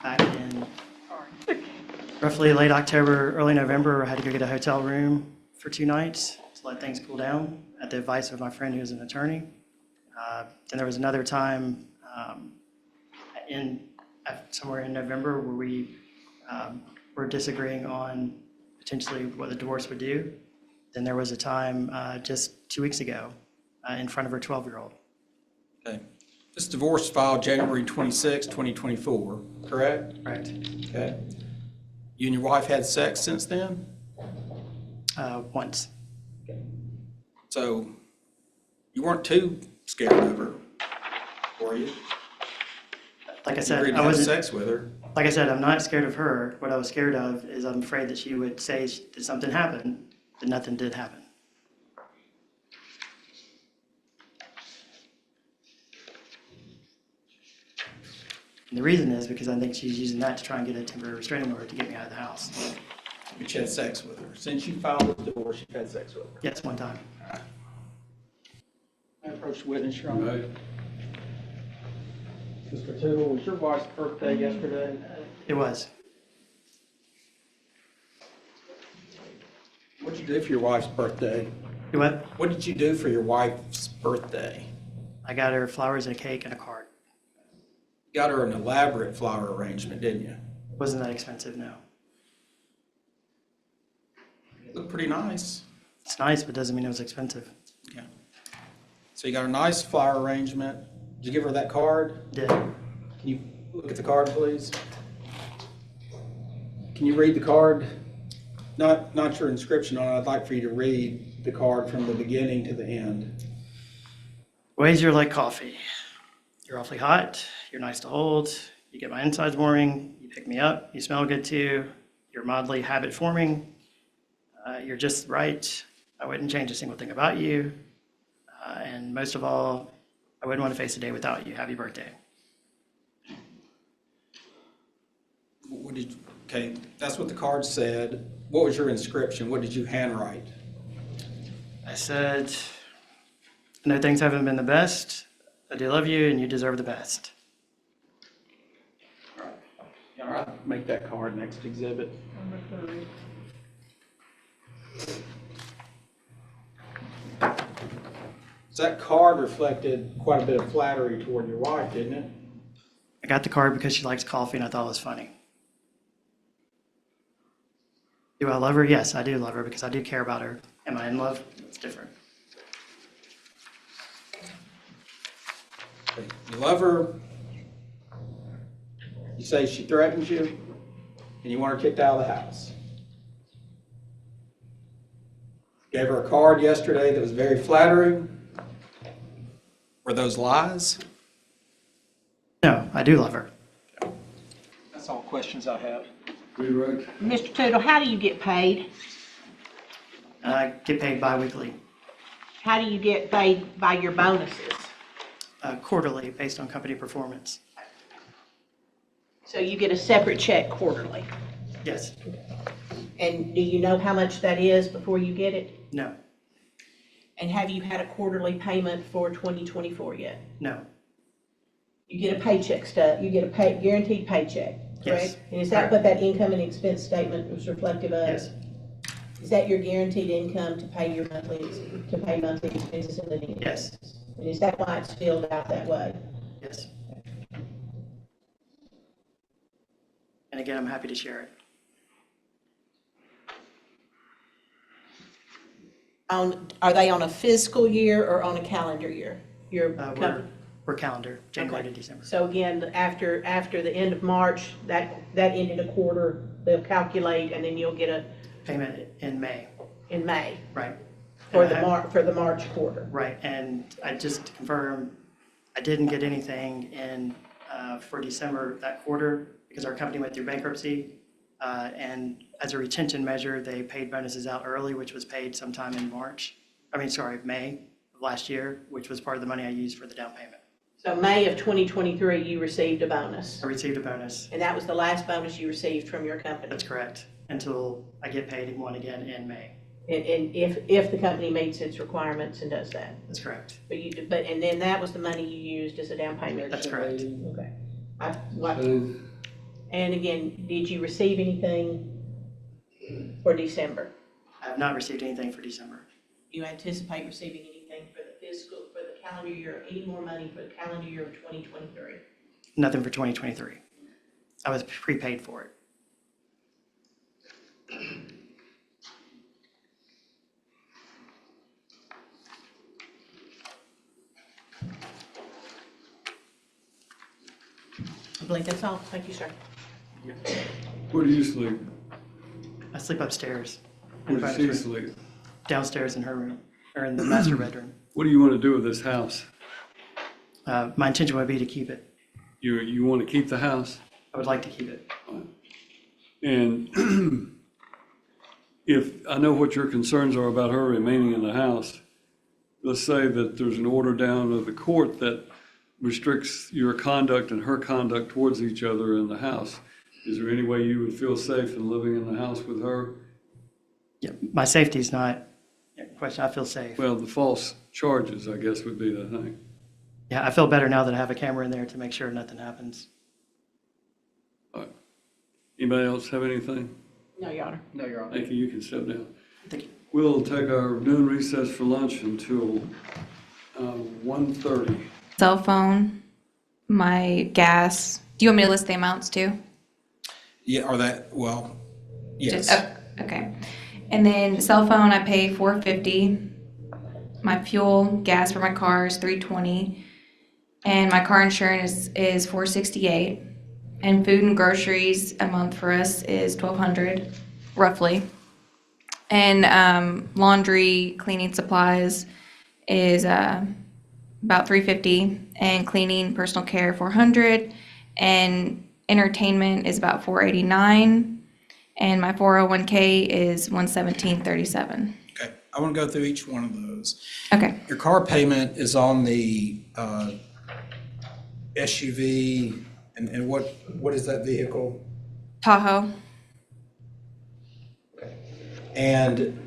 back in roughly late October, early November. I had to go get a hotel room for 2 nights to let things cool down at the advice of my friend who is an attorney. Then there was another time somewhere in November where we were disagreeing on potentially what the divorce would do. Then there was a time just 2 weeks ago in front of her 12-year-old. Okay. This divorce filed January 26, 2024, correct? Correct. Okay. You and your wife had sex since then? Once. So you weren't too scared of her, were you? Like I You said, agreed to I have wasn't. sex with her. Like I said, I'm not scared of her. What I was scared of is I'm afraid that she would say that something happened, but nothing did happen. And the reason is because I think she's using that to try and get a temporary restraining order to get me out of the house. But you had sex with her. Since you filed the divorce, you've had sex with her. Yes, one time. I approach the witness, Your Honor. Right? Mr. Tootle, was your wife's birthday yesterday? It was. What'd you do for your wife's birthday? You what? What did you do for your wife's birthday? I got her flowers and a cake and a card. You got her an elaborate flower arrangement, didn't you? Wasn't that expensive, no. It looked pretty nice. It's nice, but doesn't mean it was expensive. Yeah. So you got a nice flower arrangement. Did you give her that card? Did. Can you look at the card, please? Can you read the card? Not your inscription on it. I'd like for you to read the card from the beginning to the end. Ways you're like coffee. You're awfully hot. You're nice to hold. You get my insides warming. You pick me up. You smell good too. You're mildly habit forming. You're just right. I wouldn't change a single thing about you. And most of all, I wouldn't want to face a day without you. Happy birthday. What did? Okay, that's what the card said. What was your inscription? What did you handwrite? I said, I know things haven't been the best. I do love you and you deserve the best. All right, make that card next exhibit. So that card reflected quite a bit of flattery toward your wife, didn't it? I got the card because she likes coffee and I thought it was funny. Do I love her? Yes, I do love her because I do care about her. Am I in love? It's different. You love her. You say she threatens you, and you want her kicked out of the house. Gave her a card yesterday that was very flattering. Were those lies? No, I do love her. That's all questions I have. Redirect? Mr. Tootle, how do you get paid? I get paid bi-weekly, How do you get paid by your bonuses? quarterly, based on company performance. So you get a separate check quarterly? Yes, And do you know how much that is before you get it? no, And have you had a quarterly payment for 2024 yet? no, You get a paycheck stub, you get a guaranteed paycheck, Yes, correct? And is that what that income and expense statement was reflective of? yes, Is that your guaranteed income to pay your monthly, to pay monthly expenses and living yes, expenses? And is that why it's filled out that way? yes. And again, I'm happy to share it. Are they on a fiscal year or on a calendar year? Your company? We're calendar, January to Okay. December. So again, after the end of March, that ended a quarter, they'll calculate, and then you'll get a, Payment in May, in May, right? for And I have- for the March quarter. Right, and I just to confirm, I didn't get anything in, for December that quarter because our company went through bankruptcy. And as a retention measure, they paid bonuses out early, which was paid sometime in May of last year, which was part of the money I used for the down payment. So May of 2023, you received a bonus, I received a bonus, and that was the last bonus you received from your company. that's correct, until I get paid one again in May. And if the company meets its requirements and does that. That's correct. And then that was the money you used as a down payment? That's correct. Okay. And And again, did you receive anything for December? I have not received anything for December. Do you anticipate receiving anything for the calendar year, any more money for the calendar year of 2023? Nothing for 2023. I was prepaid for it. I believe that's all. Thank you, sir. Where do you sleep? I sleep upstairs. Where in does Brandon's she room. sleep? Downstairs in her room, or in the master bedroom. What do you want to do with this house? My intention would be to keep it. You want to keep the house? I would like to keep it. And if, I know what your concerns are about her remaining in the house. Let's say that there's an order down of the court that restricts your conduct and her conduct towards each other in the house. Is there any way you would feel safe in living in the house with her? Yeah, my safety is not a question. I feel safe. Well, the false charges, I guess, would be the thing. Yeah, I feel better now that I have a camera in there to make sure nothing happens. All right. Anybody else have anything? No, Your Honor. No, Your Honor. Thank you, you can step down. Thank you. We'll take our noon recess for lunch until 1:30. Cell phone, my gas. Do you want me to list the amounts too? Yeah, or that, well, yes. Okay. And then cell phone, I pay $450. My fuel, gas for my car is $320. And my car insurance is $468. And food and groceries a month for us is $1,200, roughly. And laundry, cleaning supplies is about $350. And cleaning, personal care, $400. And entertainment is about $489. And my 401k is $117.37. Okay, I want to go through each one of those. Okay. Your car payment is on the SUV, and what is that vehicle? Tahoe. And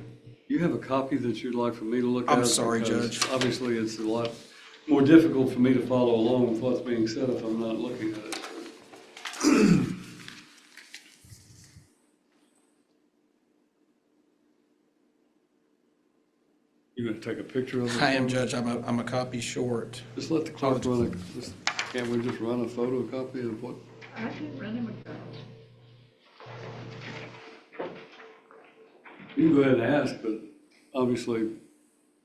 You have a copy that you'd like for me to look at? I'm sorry, Because Judge. Obviously, it's a lot more difficult for me to follow along with what's being said if I'm not looking at it. You gonna take a picture of it? I am, for me? Judge, I'm a copy short. Just let the clerk run can't we just run a photocopy of what? I can run him a You can go ahead and ask, but obviously,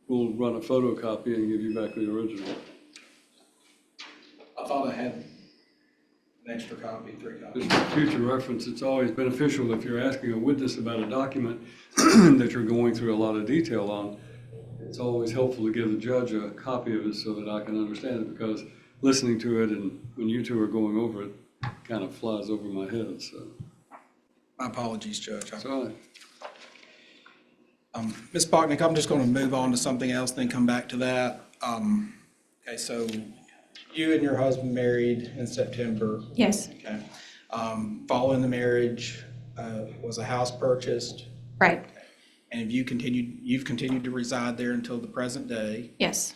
we'll run a photocopy and give you back the original. I thought I had an extra copy, 3 copies. Just for future reference, it's always beneficial if you're asking a witness about a document that you're going through a lot of detail on. It's always helpful to give the judge a copy of it so that I can understand it, because listening to it and when you two are going over it, kind of flies over my head, so. My apologies, Judge. It's all right. Ms. Bachnick, I'm just going to move on to something else, then come back to that. Okay, so you and your husband married in September. Yes. Okay. Following the marriage, was a house purchased, Right. and you've continued to reside there until the present day. Yes.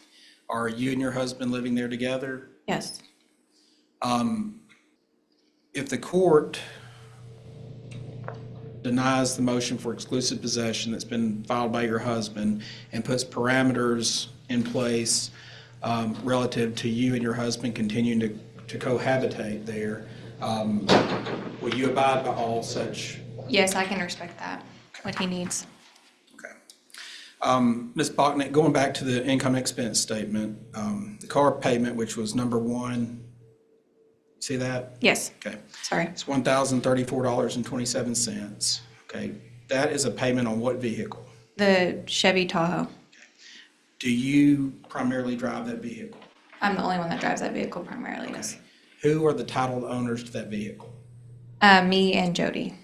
Are you and your husband living there together? Yes. If the court denies the motion for exclusive possession that's been filed by your husband and puts parameters in place relative to you and your husband continuing to cohabitate there, will you abide by all such? Yes, I can respect that, what he needs. Okay. Ms. Bachnick, going back to the income expense statement, the car payment, which was number 1, see that? Yes. Okay. Sorry. It's $1,034.27. Okay, that is a payment on what vehicle? The Chevy Tahoe. Do you primarily drive that vehicle? I'm the only one that drives that vehicle primarily, yes. Who are the titled owners to that vehicle? Me and Jody.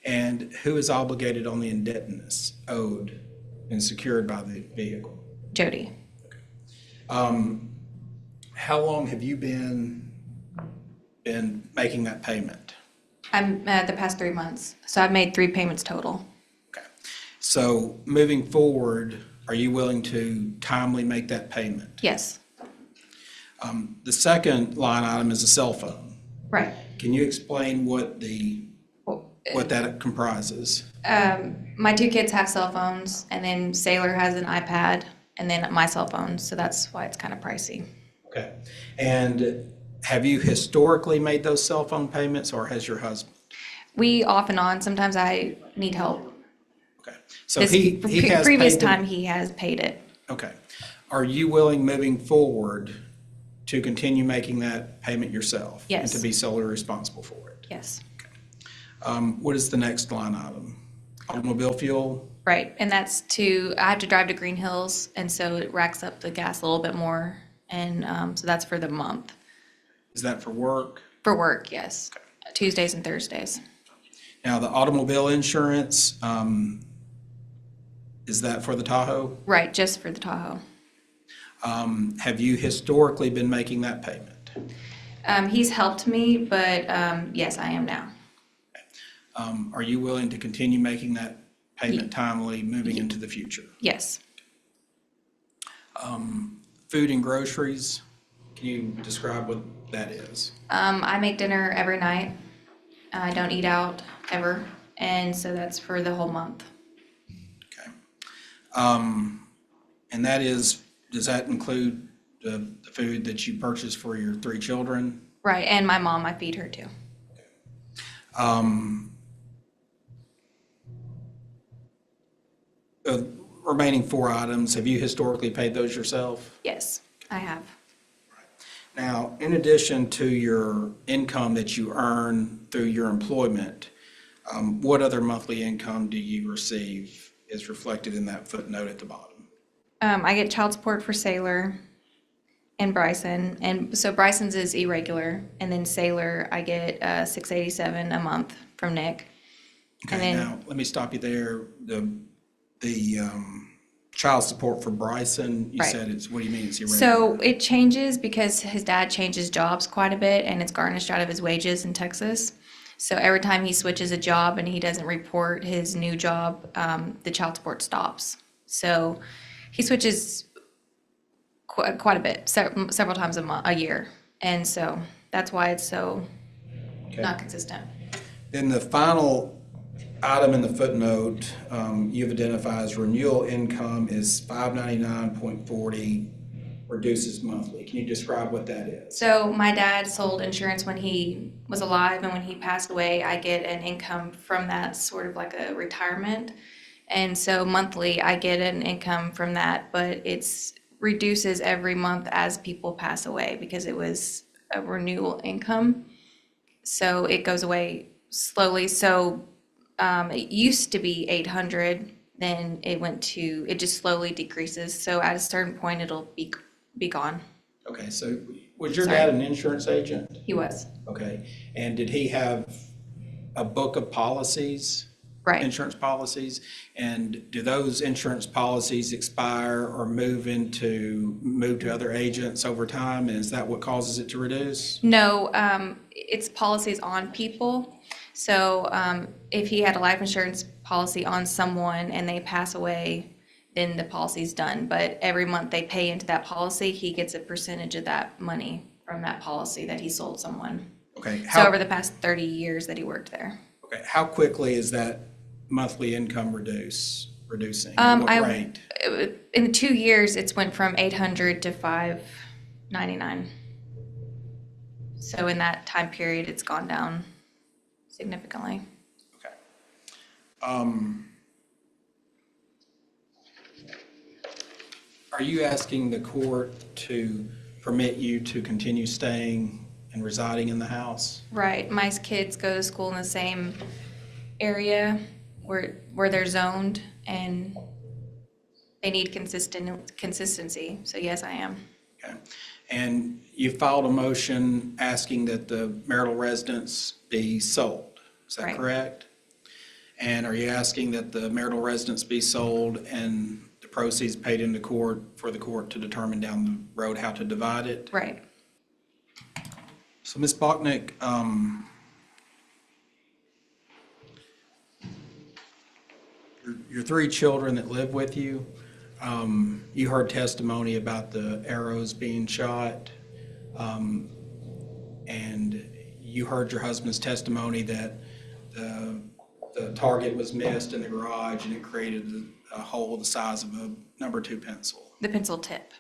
And who is obligated on the indebtedness owed and secured by the vehicle? Jody. How long have you been making that payment? I'm the past 3 months, so I've made 3 payments total. Okay. So moving forward, are you willing to timely make that payment? Yes. The second line item is a cell phone. Right. Can you explain what that comprises? My 2 kids have cell phones, and then Sailor has an iPad, and then my cell phone, so that's why it's kind of pricey. Okay. And have you historically made those cell phone payments, or has your husband? We off and on, sometimes I need help. Okay. So This he has previous paid them- time he has paid it. Okay. Are you willing moving forward to continue making that payment yourself? And Yes. to be solely responsible for it? Yes. What is the next line item? Automobile fuel? Right, and that's I have to drive to Green Hills, and so it racks up the gas a little bit more, and so that's for the month. Is that for work? For work, yes. Tuesdays and Thursdays. Now, the automobile insurance, is that for the Tahoe? Right, just for the Tahoe. Have you historically been making that payment? He's helped me, but yes, I am now. Are you willing to continue making that payment timely moving into the future? Yes. Food and groceries, can you describe what that is? I make dinner every night. I don't eat out ever, and so that's for the whole month. Okay. And that is, does that include the food that you purchase for your 3 children? Right, and my mom, I feed her too. The remaining 4 items, have you historically paid those yourself? Yes, I have. Now, in addition to your income that you earn through your employment, what other monthly income do you receive is reflected in that footnote at the bottom? I get child support for Sailor and Bryson, and so Bryson's is irregular, and then Sailor, I get $687 a month from Nick. Okay, And then- now, let me stop you there. The child support for Bryson, you Right. said it's, what do you mean it's irregular? So it changes because his dad changes jobs quite a bit, and it's garnished out of his wages in Texas. So every time he switches a job and he doesn't report his new job, the child support stops. So he switches quite a bit, several times a year, and so that's why it's so Okay. not consistent. Then the final item in the footnote, you've identified as renewal income is $599.40, reduces monthly. Can you describe what that is? So my dad sold insurance when he was alive, and when he passed away, I get an income from that, sort of like a retirement. And so monthly, I get an income from that, but it's reduces every month as people pass away because it was a renewal income. So it goes away slowly. So it used to be 800, then it just slowly decreases. So at a certain point, it'll be gone. Okay, so was your Sorry. dad an insurance agent? He was. Okay, and did he have a book of policies? Right. Insurance policies? And do those insurance policies expire or move to other agents over time? And is that what causes it to reduce? No, it's policies on people. So if he had a life insurance policy on someone and they pass away, then the policy's done. But every month they pay into that policy, he gets a percentage of that money from that policy that he sold someone. Okay, So over the past 30 years that he worked there. okay, how quickly is that monthly income reducing? At what rate? In the 2 years, it's went from 800 to 599. So in that time period, it's gone down significantly. Okay. Are you asking the court to permit you to continue staying and residing in the house? Right, my kids go to school in the same area where they're zoned, and they need consistency, so yes, I am. Okay. And you filed a motion asking that the marital residence be sold, is that Right. correct? And are you asking that the marital residence be sold and the proceeds paid into court for the court to determine down the road how to divide it? Right, So Ms. Bachnick, your 3 children that live with you, you heard testimony about the arrows being shot, and you heard your husband's testimony that the target was missed in the garage and it created a hole the size of a number 2 pencil. the pencil tip,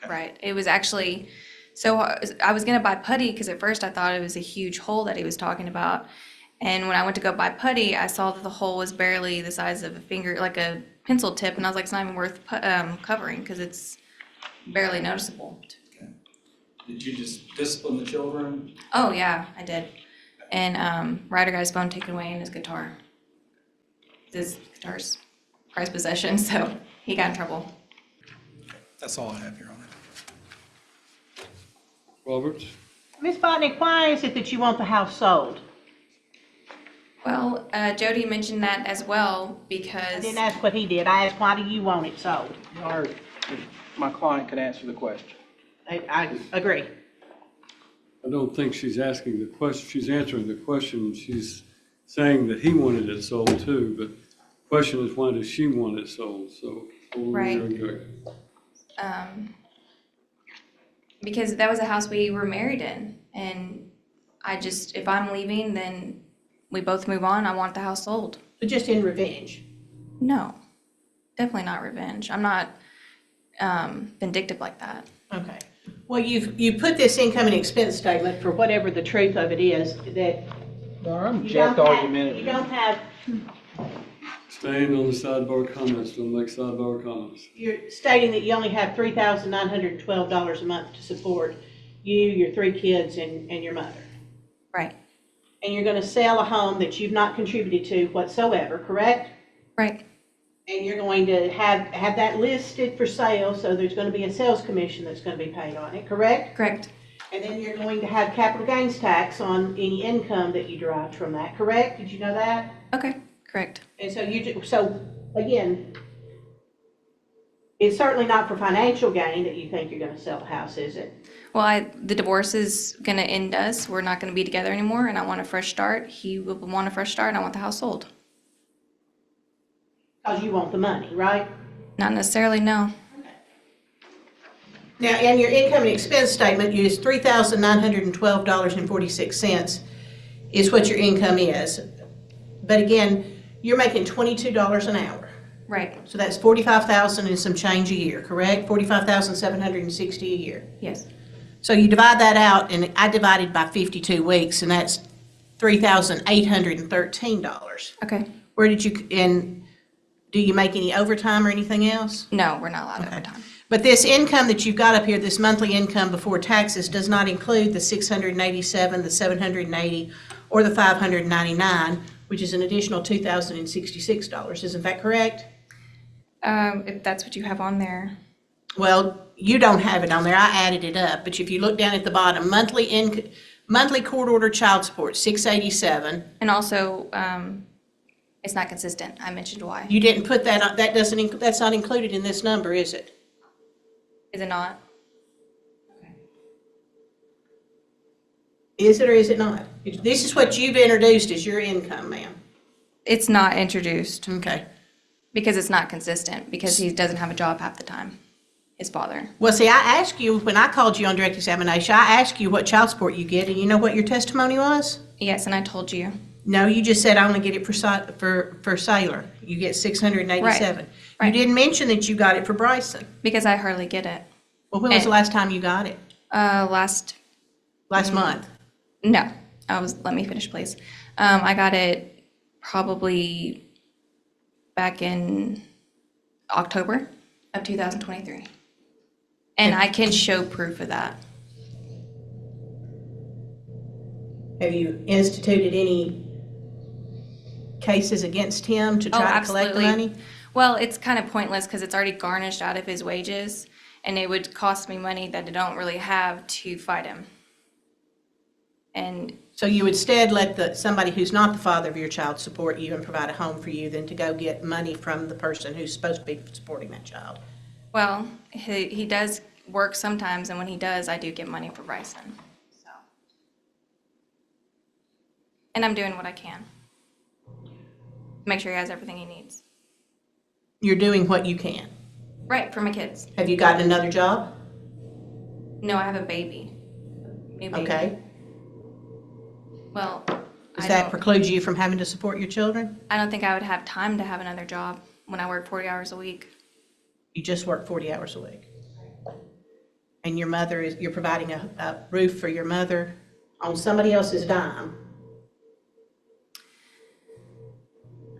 Okay. right. It was actually, so I was gonna buy putty, because at first I thought it was a huge hole that he was talking about. And when I went to go buy putty, I saw that the hole was barely the size of a finger, like a pencil tip, and I was like, it's not even worth covering, because it's barely noticeable. Did you just discipline the children? Oh, yeah, I did. And Ryder got his phone taken away and his guitar. His guitar's prized possession, so he got in trouble. That's all I have, Your Honor. Roberts? Ms. Botnick, why is it that you want the house sold? Well, Jody mentioned that as well I because, didn't ask what he did. I asked, why do you want it sold? Or if my client could answer the question. I agree. I don't think she's asking the question, she's answering the question. She's saying that he wanted it sold too, but the question is, why does she want it sold? So, Right. Because that was a house we were married in. And if I'm leaving, then we both move on. I want the house sold. But just in revenge. No, definitely not revenge. I'm not vindictive like that. Okay. Well, you put this income and expense statement for whatever the truth of it is, that I'm you don't object have, argumentative. you don't have, Staying on the sidebar comments, don't make sidebar comments. you're stating that you only have $3,912 a month to support you, your 3 kids, and your mother. Right, And you're gonna sell a home that you've not contributed to whatsoever, correct? right, And you're going to have that listed for sale, so there's gonna be a sales commission that's gonna be paid on it, correct? correct, And then you're going to have capital gains tax on any income that you derived from that, correct? Did you know that? okay, correct. And so again, it's certainly not for financial gain that you think you're gonna sell the house, is it? Well, the divorce is gonna end us. We're not gonna be together anymore, and I want a fresh start. He will want a fresh start, and I want the house sold. Because you want the money, right? Not necessarily, no. Now, in your income and expense statement, you use $3,912.46 is what your income is. But again, you're making $22 an hour. Right, So that's 45,000 and some change a year, correct? 45,760 a year. yes, So you divide that out, and I divided by 52 weeks, and that's $3,813. okay. Where did you, and do you make any overtime or anything else? No, we're not allowed overtime. But this income that you've got up here, this monthly income before taxes, does not include the 687, the 780, or the 599, which is an additional $2,066. Isn't that correct? If that's what you have on there. Well, you don't have it on there. I added it up. But if you look down at the bottom, monthly court order child support, 687. And also, it's not consistent. I mentioned why. You didn't put that on, that's not included in this number, is it? Is it not? Is it or is it not? This is what you've introduced as your income, ma'am. It's not introduced Okay. because it's not consistent, because he doesn't have a job half the time, his father. Well, see, I asked you, when I called you on direct examination, I asked you what child support you get, and you know what your testimony was? Yes, and I told you. No, you just said I only get it for Sailor. You get 687. You Right. didn't mention that you got it for Bryson. Because I hardly get it. Well, when was the And- last time you got it? Last Month? No, let me finish, please. I got it probably back in October of 2023. And I can show proof of that. Have you instituted any cases against him to try to collect the money? Well, it's kind of pointless because it's already garnished out of his wages, and it would cost me money that I don't really have to fight him. And So you would instead let somebody who's not the father of your child support you and provide a home for you than to go get money from the person who's supposed to be supporting that child? well, he does work sometimes, and when he does, I do get money for Bryson. So, and I'm doing what I can to make sure he has everything he needs. You're doing what you can. Right, for my kids. Have you gotten another job? No, I have a baby. New baby. Okay. Well, Does I that don't, preclude you from having to support your children? I don't think I would have time to have another job when I work 40 hours a week. You just work 40 hours a week. And your mother you're providing a roof for your mother on somebody else's dime.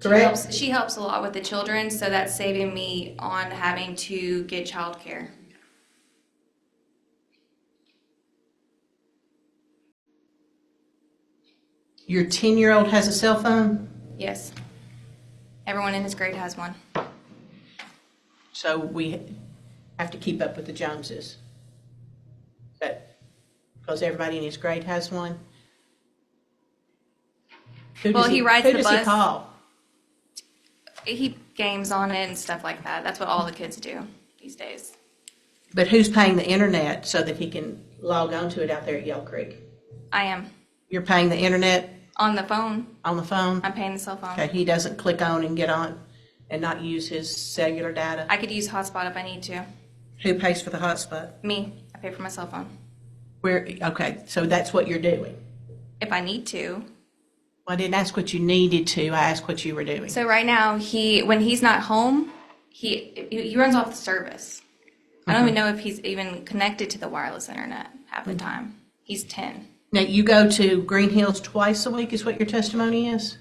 Correct? She helps a lot with the children, so that's saving me on having to get childcare. Your 10-year-old has a cell phone? Yes. Everyone in his grade has one. So we have to keep up with the Joneses. But, because everybody in his grade has one? Who Well, does he rides who the does he bus. call? He games on it and stuff like that. That's what all the kids do these days. But who's paying the internet so that he can log on to it out there at Yell Creek? I am. You're paying the internet On the phone, on the phone? I'm paying the cell phone. Okay, he doesn't click on and get on and not use his cellular data? I could use hotspot if I need to. Who pays for the hotspot? Me, I pay for my cell phone. Okay, so that's what you're doing. If I need to. Well, I didn't ask what you needed to, I asked what you were doing. So right now, when he's not home, he runs off the service. I don't even know if he's even connected to the wireless internet half the time. He's 10. Now, you go to Green Hills twice a week is what your testimony is?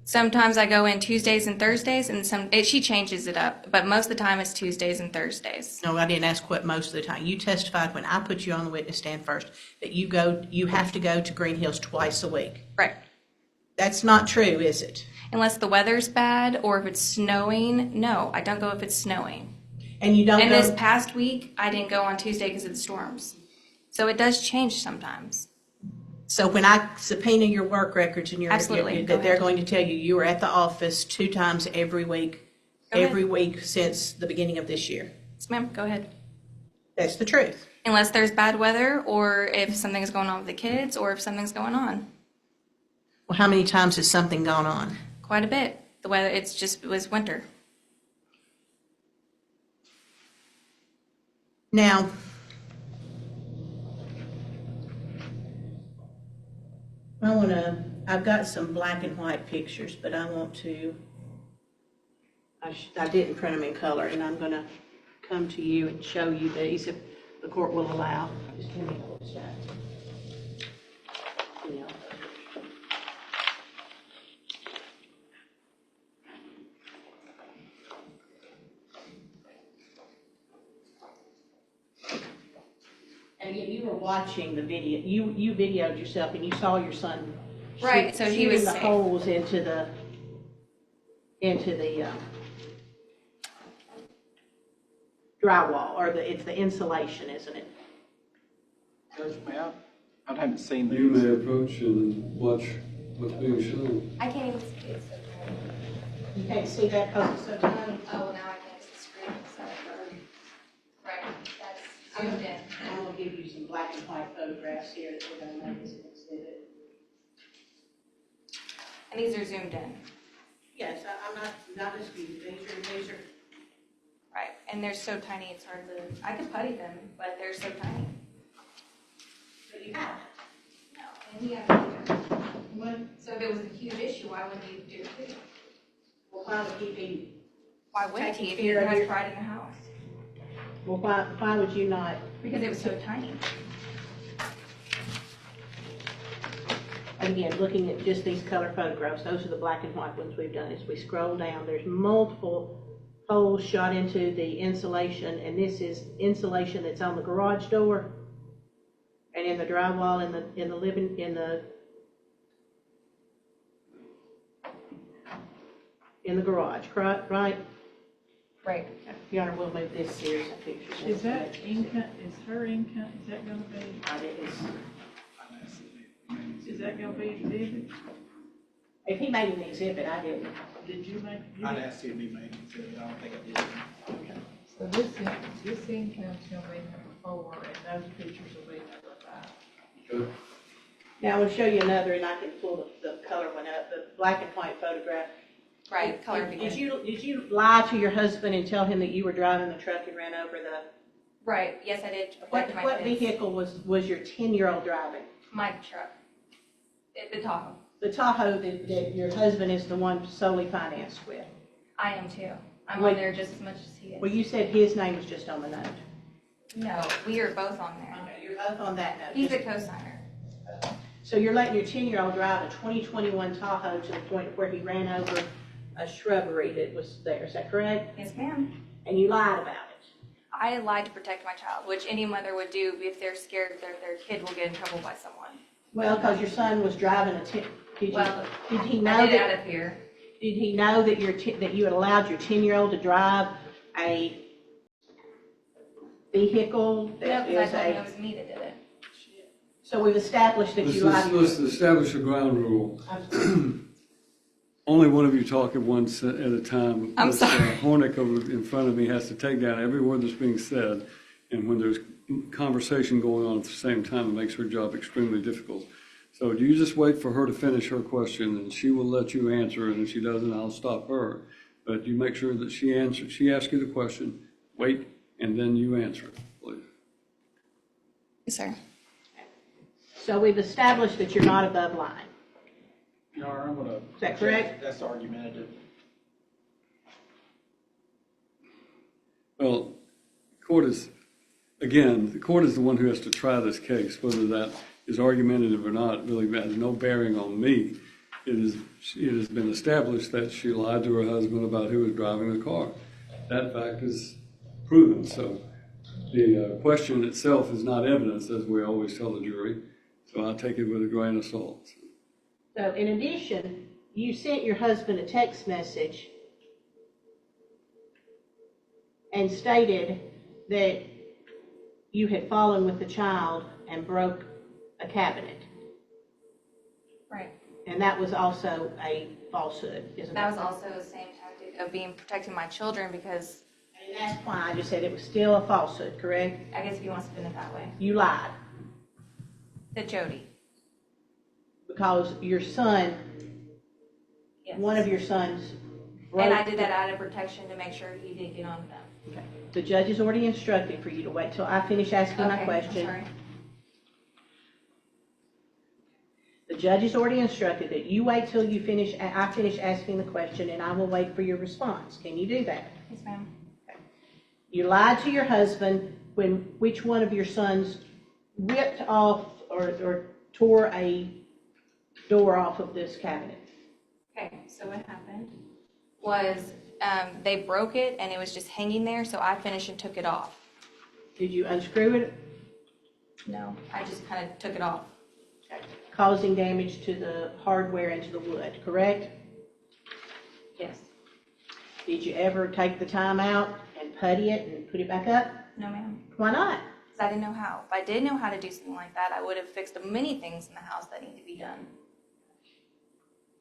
Sometimes I go in Tuesdays and Thursdays, and she changes it up, but most of the time it's Tuesdays and Thursdays. No, I didn't ask what most of the time. You testified when I put you on the witness stand first that you have to go to Green Hills twice a week. Right. That's not true, is it? Unless the weather's bad or if it's snowing, no, I don't go if it's snowing. And you don't And go... this past week, I didn't go on Tuesday because of the storms. So it does change sometimes. So when I subpoena your work records and Absolutely. Go that they're ahead. going to tell you were at the office 2 times every week, Go ahead. every week since the beginning of this year. Yes, ma'am, go ahead. That's the truth. Unless there's bad weather or if something's going on with the kids or if something's going on. Well, how many times has something gone on? Quite a bit. The weather, it was winter. Now, I've got some black and white pictures, but I want to, I didn't print them in color, and I'm gonna come to you and show you these if the court will allow. Just give me a little shot. Yeah. And again, you were watching the video, you videoed yourself and you saw your son Right, so he was shooting the safe. holes into the drywall, or it's the insulation, isn't it? Judge, may I haven't seen You these. may approach and watch what's being shown. I can't even see it. You can't see that because it's so tiny. Oh, now I can't see the screen. So, right, that's zoomed in. I'm gonna give you some black and white photographs here that we're gonna make as an exhibit. And these are zoomed in. Yes, I'm not disputing, these are, Right, and they're so tiny, it's hard to, I could putty them, but they're so tiny. but you have No, and he has either. What? So if it was a huge issue, why wouldn't he do it too? Well, why would he be, Why wouldn't Taking he if he care of has your- pride in the house? well, why would you not? Because it was so tiny. And again, looking at just these color photographs, those are the black and white ones we've done. As we scroll down, there's multiple holes shot into the insulation, and this is insulation that's on the garage door and in the drywall in the garage, right? Right. Your Honor, we'll move this series of pictures. Is that income, is her income, is that gonna be, is that gonna be exhibit? If he made an exhibit, I didn't. Did you make? I'd ask you to be made, I don't think I did. So this income's gonna be number 4, and those pictures will be number 5. Okay. Now, I will show you another, and I can pull the color one up, the black and white photograph. Right, color Did begin. you lie to your husband and tell him that you were driving the truck and ran over the, Right, yes, I did. what protect my what kids. vehicle was your 10-year-old driving? My truck. The Tahoe. The Tahoe that your husband is the one solely financed with? I am too. I'm Wait. on there just as much as he is. Well, you said his name was just on the note. No, we are both on there. Okay, you're both on that note. He's a co-signer. So you're letting your 10-year-old drive a 2021 Tahoe to the point where he ran over a shrubbery that was there, is that correct? Yes, ma'am. And you lied about it? I lied to protect my child, which any mother would do if they're scared that their kid will get in trouble by someone. Well, because your son was driving Well, Did he I know did it that, out of here. did he know that that you had allowed your 10-year-old to drive a vehicle No, that because I is told him it a, was me that did it. so we've established that you lied to Let's establish a ground rule. Only one of you talk at once at a time. I'm This, sorry. Hornick over in front of me has to take down every word that's being said. And when there's conversation going on at the same time, it makes her job extremely difficult. So you just wait for her to finish her question and she will let you answer it. And if she doesn't, I'll stop her. But you make sure that she asks you the question, wait, and then you answer it, please. Yes, sir. So we've established that you're not above line. Your Honor, I'm gonna. Is that correct? That's argumentative. Well, the court is the one who has to try this case. Whether that is argumentative or not really has no bearing on me. It has been established that she lied to her husband about who was driving the car. That fact is proven. So the question itself is not evidence, as we always tell the jury. So I take it with a grain of salt. So in addition, you sent your husband a text message and stated that you had fallen with the child and broke a cabinet. Right. And that was also a falsehood, isn't it? That was also the same tactic of protecting my children because And that's why I just said it was still a falsehood, correct? I guess if you want to spin it that way. You lied To Jody. because your son, Yes. one of your sons broke. And I did that out of protection to make sure he did get on them. Okay. The judge has already instructed for you to wait till I finish asking my Okay, question. I'm sorry. The judge has already instructed that you wait till I finish asking the question, and I will wait for your response. Can you do that? Yes, ma'am. You lied to your husband when which one of your sons ripped off or tore a door off of this cabinet? Okay, so what happened was they broke it and it was just hanging there, so I finished and took it off. Did you unscrew it, No, I just kind of took it off. causing damage to the hardware and to the wood, correct? Yes. Did you ever take the time out and putty it and put it back up? No, ma'am. Why not? Because I didn't know how. If I did know how to do something like that, I would have fixed many things in the house that need to be done.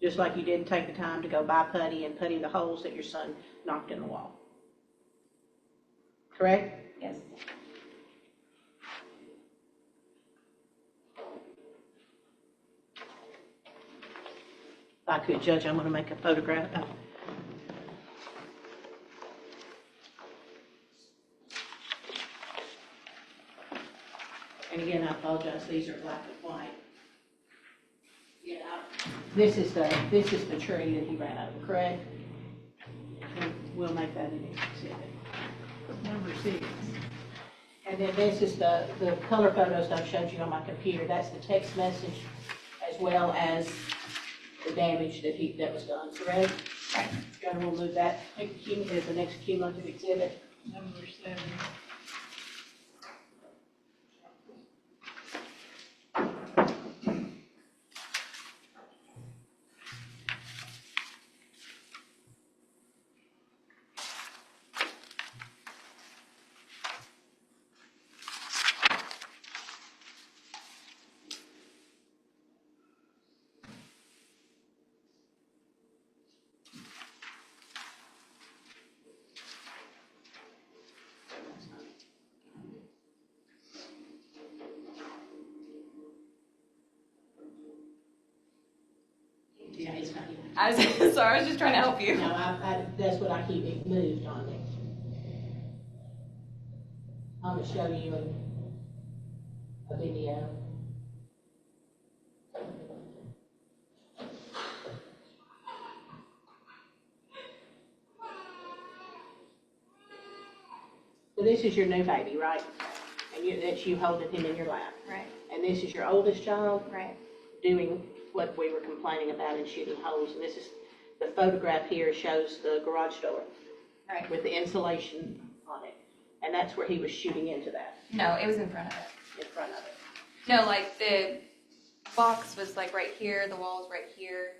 Just like you didn't take the time to go buy putty and putty the holes that your son knocked in the wall. Correct? Yes. If I could, Judge, I'm going to make a photograph. Oh. And again, I apologize, these are black and white. Yeah, this is the tree that he ran over, correct? And we'll make that an exhibit. Number 6. And then this is the color photos that I've showed you on my computer. That's the text message as well as the damage that was done, correct? Right. Your Honor, we'll move that as the next cumulative exhibit. Number 7. Yeah, it's not. I was sorry, I was just trying to help you. No, that's what I keep it moved on it. I'm gonna show you a video. So this is your new baby, right? And that's you holding him in your lap. Right, And this is your oldest child right. doing what we were complaining about and shooting holes. And this is, the photograph here shows the garage door Right. with the insulation on it. And that's where he was shooting into that, No, it was in front of it. in front of it. No, like the box was like right here, the wall's right here,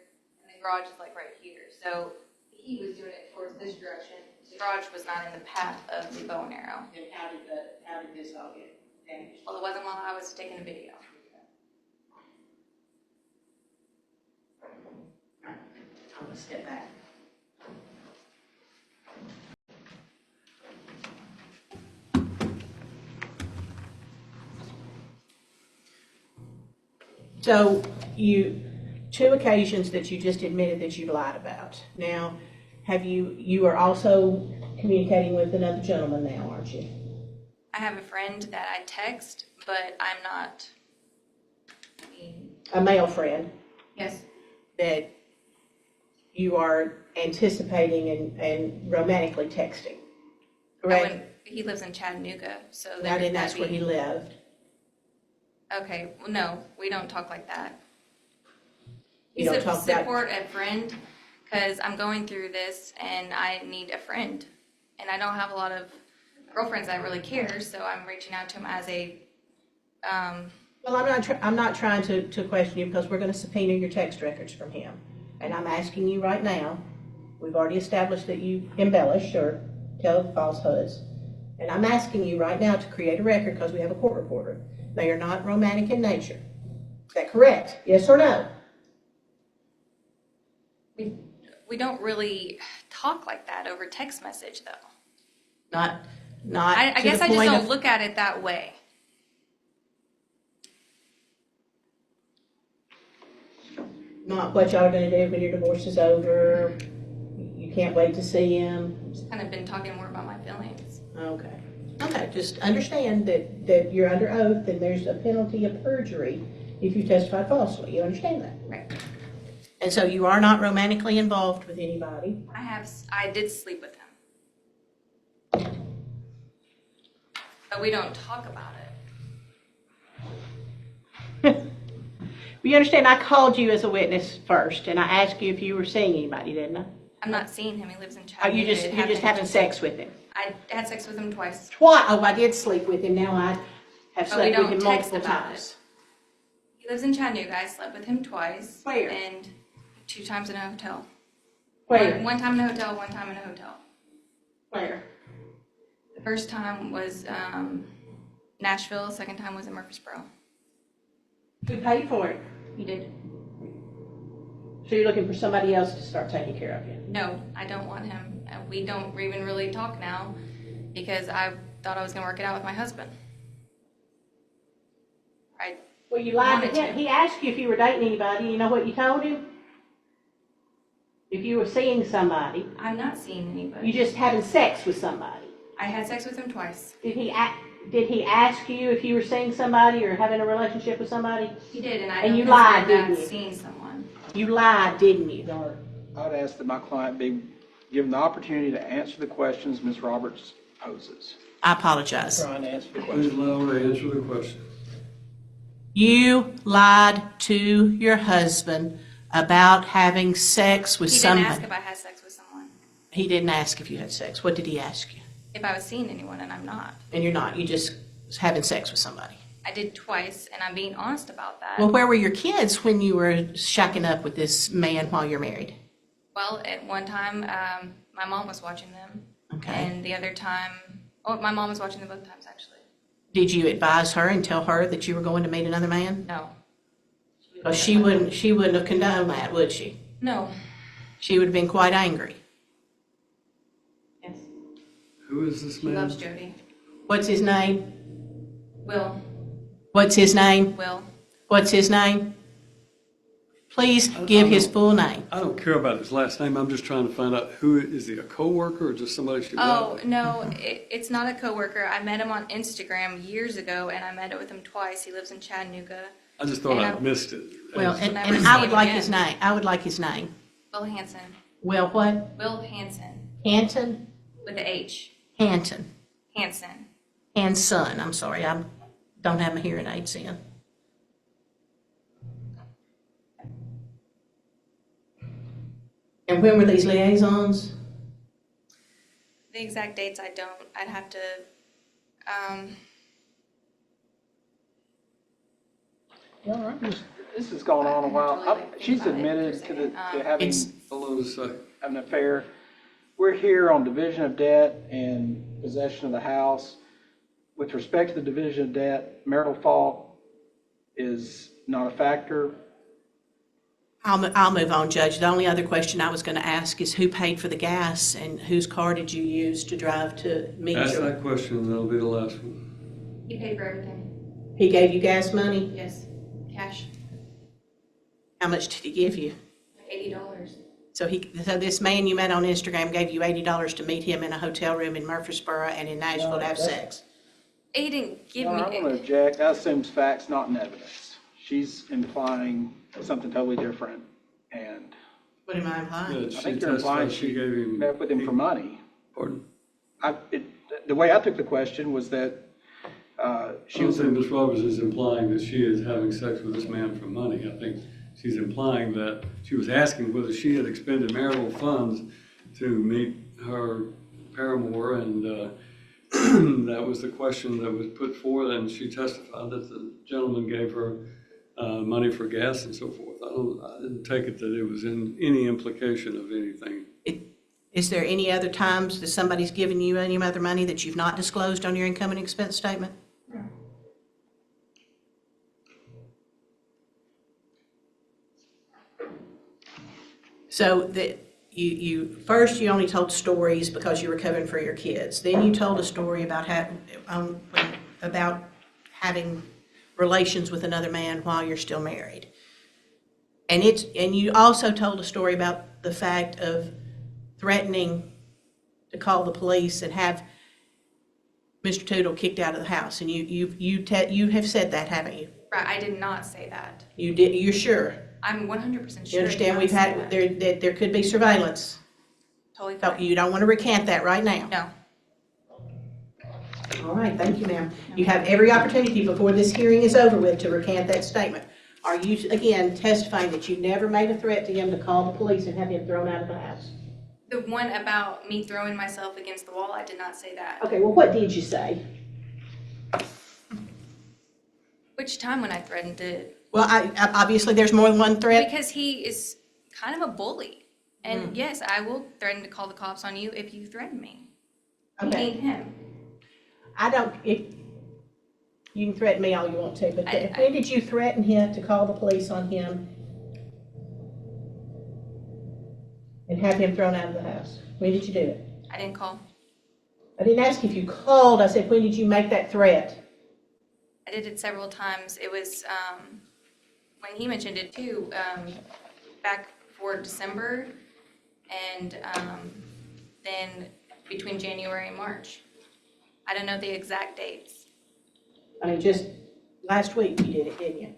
and the garage is like right here. So he was doing it towards this direction. The garage was not in the path of the bow and arrow. And how did this all get damaged? Well, it wasn't while I was taking a video. I'm gonna step back. So two occasions that you just admitted that you lied about. Now, you are also communicating with another gentleman now, aren't you? I have a friend that I text, but I'm not. I mean, A male friend yes, that you are anticipating and romantically texting, correct? he lives in Chattanooga, so I didn't ask where he lived. Okay, well, no, we don't talk like that. You He's don't a talk that- support a friend, because I'm going through this and I need a friend. And I don't have a lot of girlfriends that really care, so I'm reaching out to him as a, Well, I'm not trying to question you because we're going to subpoena your text records from him. And I'm asking you right now, we've already established that you embellish or tell falsehoods. And I'm asking you right now to create a record because we have a court reporter. They are not romantic in nature. Is that correct? Yes or no? we don't really talk like that over text message, though. Not I to guess the I just point don't of- look at it that way. Not what y'all are going to do when your divorce is over. You can't wait to see him. Just kind of been talking more about my feelings. Okay. Okay, just understand that you're under oath and there's a penalty of perjury if you testify falsely. You understand that? Right. And so you are not romantically involved with anybody. I did sleep with him. But we don't talk about it. You understand, I called you as a witness first, and I asked you if you were seeing anybody, didn't I? I'm not seeing him. He lives in Oh, Chattanooga. you're just having sex with him? I had sex with him twice. Why? Oh, I did sleep with him. Now I have But we slept with don't him text multiple about times. He lives in Chattanooga. I slept with him twice. Where? And 2 times in a hotel. Where? One time in a hotel, 1 time in a hotel. Where? The first time was Nashville. Second time was in Murfreesboro. Who paid for it? You did? So you're looking for somebody else to start taking care of you? No, I don't want him. We don't even really talk now because I thought I was going to work it out with my husband. Well, you lied to Wanted him. to. He asked you if you were dating anybody. You know what you told him? If you were seeing somebody, I'm not seeing anybody. you just having sex with somebody. I had sex with him twice. Did he ask you if you were seeing somebody or having a relationship with somebody? He did, and I And don't you consider lied, that didn't you? seeing someone. You lied, didn't you? I'd ask that my client be given the opportunity to answer the questions Ms. Roberts poses. I apologize. Trying to answer the Please question. allow her to answer the question. You lied to your husband about having sex with He didn't ask somebody. if I had sex with someone. He didn't ask if you had sex. What did he ask you? If I was seeing anyone, and I'm not. And you're not. You just having sex with somebody. I did twice, and I'm being honest about that. Well, where were your kids when you were shacking up with this man while you're married? Well, at one time, my mom was watching them. Okay. And the other time, my mom was watching them both times, actually. Did you advise her and tell her that you were going to meet another man? No. Because she wouldn't have condoned that, would she? No. She would have been quite angry. Yes. Who is this He man? loves Jody. What's his name? Will. What's his name? Will. What's his name? Please give his full name. I don't care about his last name. I'm just trying to find out who, is he a coworker or just somebody she Oh, met? no, it's not a coworker. I met him on Instagram years ago, and I met with him twice. He lives in Chattanooga. I just thought and I I- missed it. Well, Never and seen I would him like again. his name. I would like his name. Will Hansen. Will what? Will Hansen. Hanton? With the H. Hanton. Hansen. Hanson. I'm sorry. I don't have my hearing aids in. And when were these liaisons? The exact dates I don't. I'd have to. All right, Ms. this has gone on a while. I have to really, like, She's think about it admitted for a to second. to having It's- Hold on a second. an affair. We're here on division of debt and possession of the house. With respect to the division of debt, marital fault is not a factor. I'll move on, Judge. The only other question I was going to ask is who paid for the gas and whose car did you use to drive to meet Ask your? that question, and that'll be the last one. He paid for everything. He gave you gas money? Yes, cash, How much did he give you? $80. So this man you met on Instagram gave you $80 to meet him in a hotel room in Murfreesboro and in Nashville to have sex. He didn't give No, me. I'm going to object. That assumes facts, not in evidence. She's implying something totally different. And What am I Yeah, implying? I she think you're implying testified she gave him. met with him for money. Pardon? The way I took the question was that she She was, was saying Ms. Roberts is implying that she is having sex with this man for money. I think she's implying that she was asking whether she had expended marital funds to meet her paramour, and that was the question that was put forth, and she testified that the gentleman gave her money for gas and so forth. I didn't take it that it was in any implication of anything. Is there any other times that somebody's given you any other money that you've not disclosed on your income and expense statement? So that first you only told stories because you were covering for your kids. Then you told a story about about having relations with another man while you're still married. And you also told a story about the fact of threatening to call the police and have Mr. Tootle kicked out of the house. And you have said that, haven't you? Right, I did not say that. You did. You're sure? I'm 100% sure. You understand we've had there could be surveillance. Totally So fine. you don't want to recant that right now. No. All right, thank you, ma'am. You have every opportunity before this hearing is over with to recant that statement. Are you, again, testifying that you never made a threat to him to call the police and have him thrown out of the house? The one about me throwing myself against the wall, I did not say that. Okay, well, what did you say? Which time when I threatened it? Well, obviously, there's more than one threat. Because he is kind of a bully. And yes, I will threaten to call the cops on you if you threaten me. I Okay. hate him. You can threaten me all you want to, but when did you threaten him to call the police on him and have him thrown out of the house? When did you do it? I didn't call. I didn't ask if you called, I said, when did you make that threat? I did it several times. It was, when he mentioned it too, back for December and then between January and March. I don't know the exact dates I mean, just last week you did it, didn't you?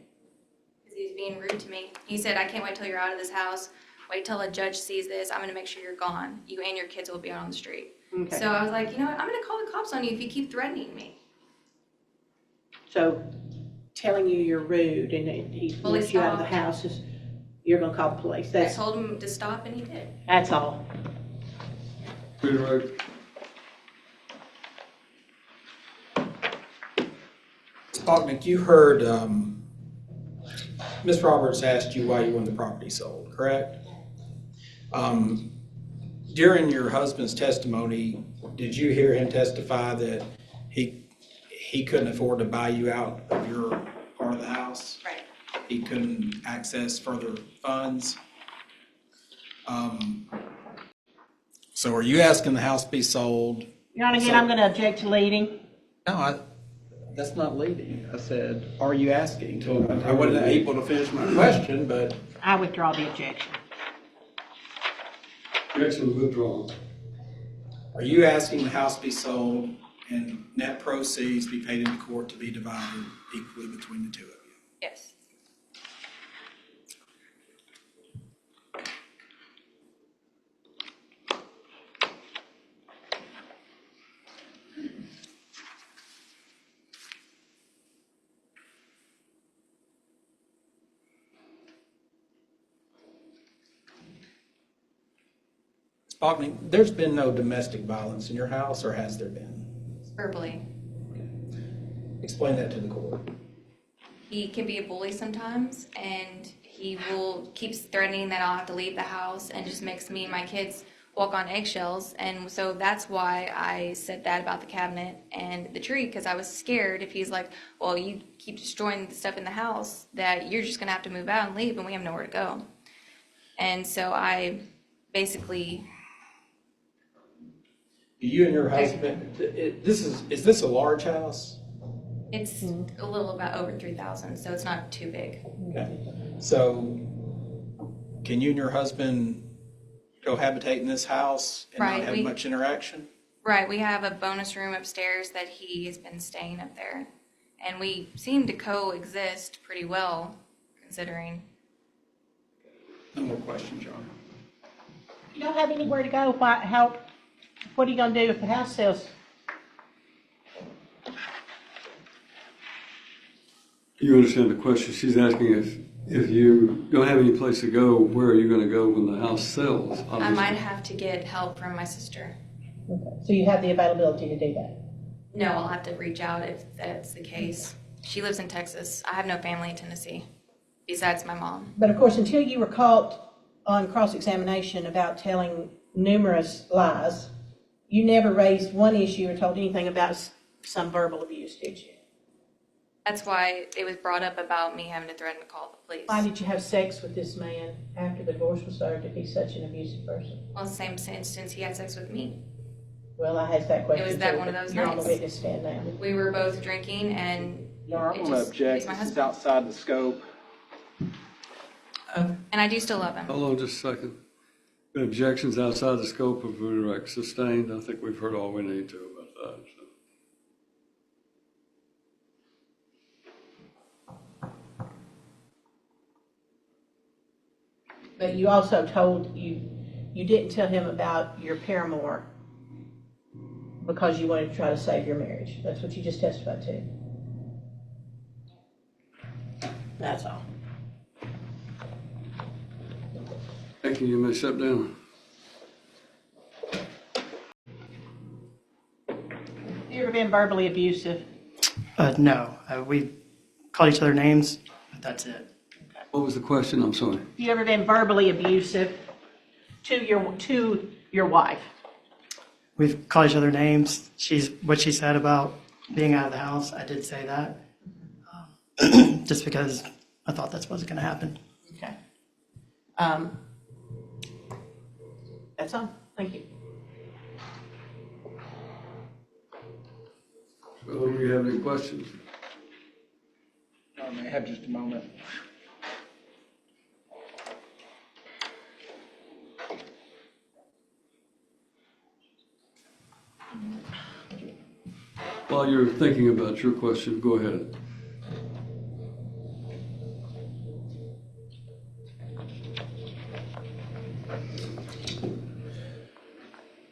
because he was being rude to me. He said, I can't wait till you're out of this house. Wait till a judge sees this. I'm gonna make sure you're gone. You and your kids will be out on the street. Okay. So I was like, you know what? I'm gonna call the cops on you if you keep threatening me. So telling you you're rude and he Well, he wants you out of the stopped. house is, you're gonna call the police. I That's told him to stop and he did. all. Redirect. Bognick, you heard, Ms. Roberts asked you why you wanted the property sold, correct? During your husband's testimony, did you hear him testify that he couldn't afford to buy you out of your part of the house? Right. He couldn't access further funds? So are you asking the house be sold? Your Honor, again, I'm gonna object to leading. No, that's not leading. I said, are you asking? I wasn't able to finish my question, but I withdraw the objection. Objection withdrawn. are you asking the house be sold and net proceeds be paid into court to be divided equally between the two of you? Yes. Bognick, there's been no domestic violence in your house, or has there been? Verbally. Explain that to the court. he can be a bully sometimes, and he will keeps threatening that I'll have to leave the house, and just makes me and my kids walk on eggshells. And so that's why I said that about the cabinet and the tree, because I was scared if he's like, well, you keep destroying the stuff in the house, that you're just gonna have to move out and leave, and we have nowhere to go. And so I basically, You and your husband, is this a large house? it's a little about over 3,000, so it's not too big. Okay. So can you and your husband cohabitate in this house and Right, not have we- much interaction? Right, we have a bonus room upstairs that he has been staying up there, and we seem to coexist pretty well, considering. No more questions, John. You don't have anywhere to go, what are you gonna do if the house sells? You understand the question? She's asking if you don't have any place to go, where are you gonna go when the house sells? I Obviously. might have to get help from my sister. So you have the availability to do that? No, I'll have to reach out if that's the case. She lives in Texas. I have no family in Tennessee, besides my mom. But of course, until you were caught on cross-examination about telling numerous lies, you never raised one issue or told anything about some verbal abuse, did you? That's why it was brought up about me having to threaten to call the police. Why did you have sex with this man after the divorce was served if he's such an abusive person? Well, same instance, he had sex with me. Well, I asked that question. was that too, one of but those You're on the nights. witness stand now. We were both drinking, and No, I'm It going to just- object. he's my This is husband. outside the scope. and I do still love him. Hold on just a second. The objections outside the scope of redirect sustained. I think we've heard all we need to about that. So. But you also told, you didn't tell him about your paramour because you wanted to try to save your marriage. That's what you just testified to. That's all. Thank you. You may step down. You ever been verbally abusive? No, we called each other names, but that's it. What was the question? I'm sorry. You ever been verbally abusive to your wife? We've called each other names. What she said about being out of the house, I did say that. Just because I thought that's what's going to happen. Okay. That's all. Thank you. So, do you have any questions? I may have just a moment. While you're thinking about your question, go ahead.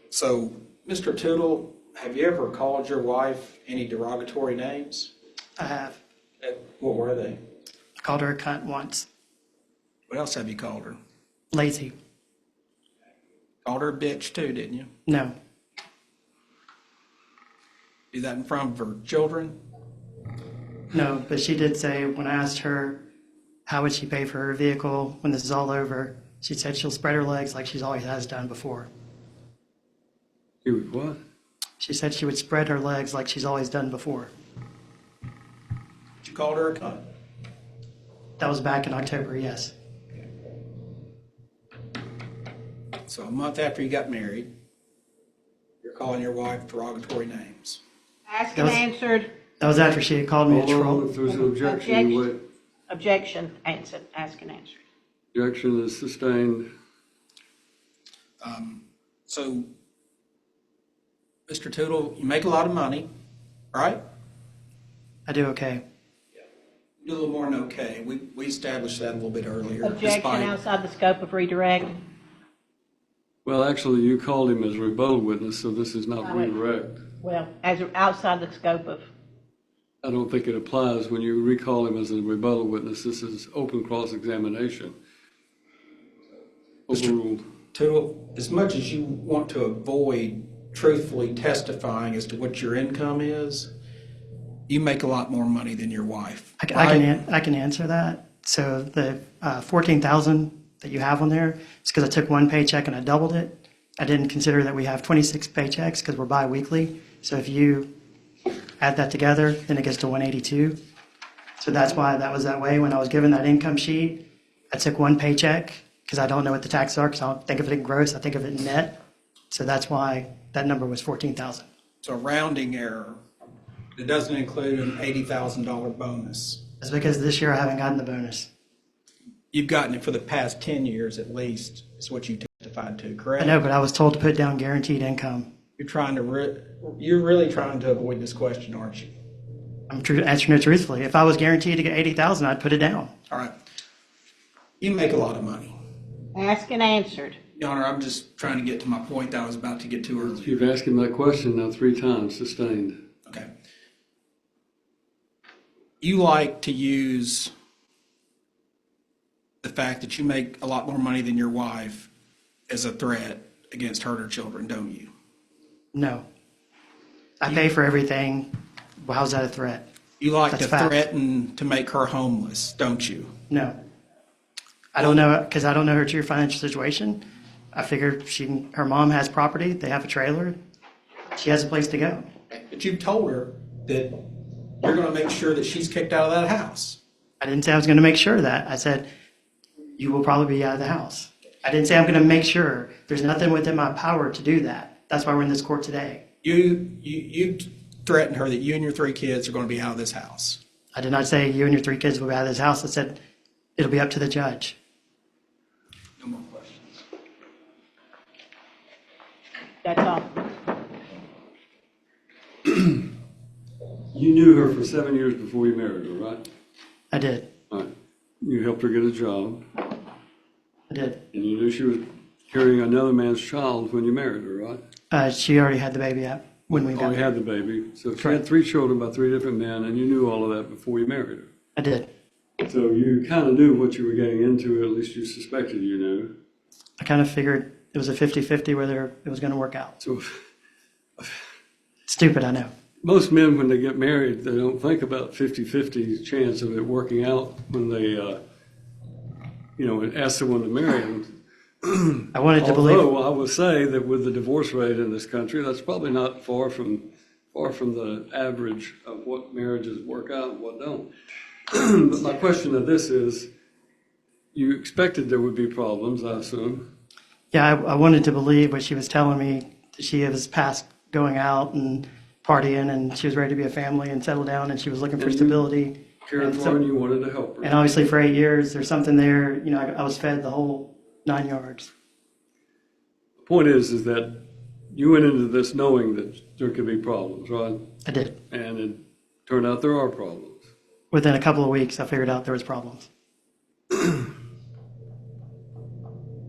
So, Mr. Tootle, have you ever called your wife any derogatory names? I have. What were they? I called her a cunt once. What else have you called her? Lazy. Called her a bitch too, didn't you? No. Do that in front of her children? No, but she did say when I asked her how would she pay for her vehicle when this is all over, she said she'll spread her legs like she's always has done before. You would what? She said she would spread her legs like she's always done before. You called her a cunt? That was back in October, yes. So a month after you got married, you're calling your wife derogatory names. Asked That and was- answered. That was after she had called me a Hold on, troll. if there's an objection, you wait. Objection, answered, asked and answered. Objection is sustained. So, Mr. Tootle, you make a lot of money, right? I do okay. You do a little more than okay. We established that a little bit earlier. Objection despite- outside the scope of redirect. Well, actually, you called him as a rebuttal witness, so this is not redirect. Well, as outside the scope of, I don't think it applies when you recall him as a rebuttal witness. This is open cross-examination. Overruled. Tootle, as much as you want to avoid truthfully testifying as to what your income is, You make a lot more money than your wife. I can answer that. So the 14,000 that you have on there is because I took one paycheck and I doubled it. I didn't consider that we have 26 paychecks because we're bi-weekly. So if you add that together, then it gets to 182. So that's why that was that way. When I was given that income sheet, I took one paycheck because I don't know what the taxes are because I don't think of it in gross, I think of it in net. So that's why that number was 14,000. It's a rounding error. It doesn't include an $80,000 bonus. That's because this year I haven't gotten the bonus. You've gotten it for the past 10 years at least, is what you testified to, correct? I know, but I was told to put down guaranteed income. You're really trying to avoid this question, aren't you? I'm answering it truthfully. If I was guaranteed to get 80,000, I'd put it down. All right. You make a lot of money. Asked and answered. Your Honor, I'm just trying to get to my point that I was about to get to earlier. You've asked him that question now 3 times, sustained. Okay. You like to use the fact that you make a lot more money than your wife as a threat against her and her children, don't you? No. I pay for everything. Well, how's that a threat? You like That's to fact. threaten to make her homeless, don't you? No. I don't know, because I don't know her true financial situation. I figured her mom has property, they have a trailer, she has a place to go. But you've told her that you're going to make sure that she's kicked out of that house. I didn't say I was going to make sure of that. I said, you will probably be out of the house. I didn't say I'm going to make sure. There's nothing within my power to do that. That's why we're in this court today. You threatened her that you and your 3 kids are going to be out of this house. I did not say you and your 3 kids will be out of this house. I said it'll be up to the judge. No more questions. That's all. You knew her for 7 years before you married her, right? I did. All right. You helped her get a job, I did. and you knew she was carrying another man's child when you married her, right? She already had the baby out when we Oh, got you there. had the baby. So she had Correct. 3 children by 3 different men, and you knew all of that before you married her. I did. So you kind of knew what you were getting into, at least you suspected you knew. I kind of figured it was a 50-50 whether it was going to work out. So Stupid, I know. most men, when they get married, they don't think about 50-50 chance of it working out when they, ask someone to marry them. I wanted to believe. Although I would say that with the divorce rate in this country, that's probably not far from the average of what marriages work out and what don't. But my question of this is, you expected there would be problems, I assume. Yeah, I wanted to believe what she was telling me. She was past going out and partying, and she was ready to be a family and settle down, and she was looking for And you stability. Cared And for so- her and you wanted to help her. And obviously, for 8 years, there's something there. I was fed the whole 9 yards. The point is that you went into this knowing that there could be problems, right? I did. And it turned out there are problems. Within a couple of weeks, I figured out there was problems.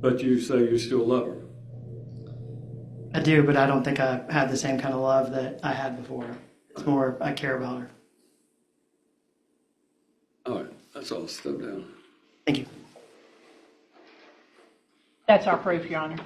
But you say you still love her. I do, but I don't think I have the same kind of love that I had before. It's more I care about her. All right, that's all. Step down. Thank you. That's our proof, Your Honor.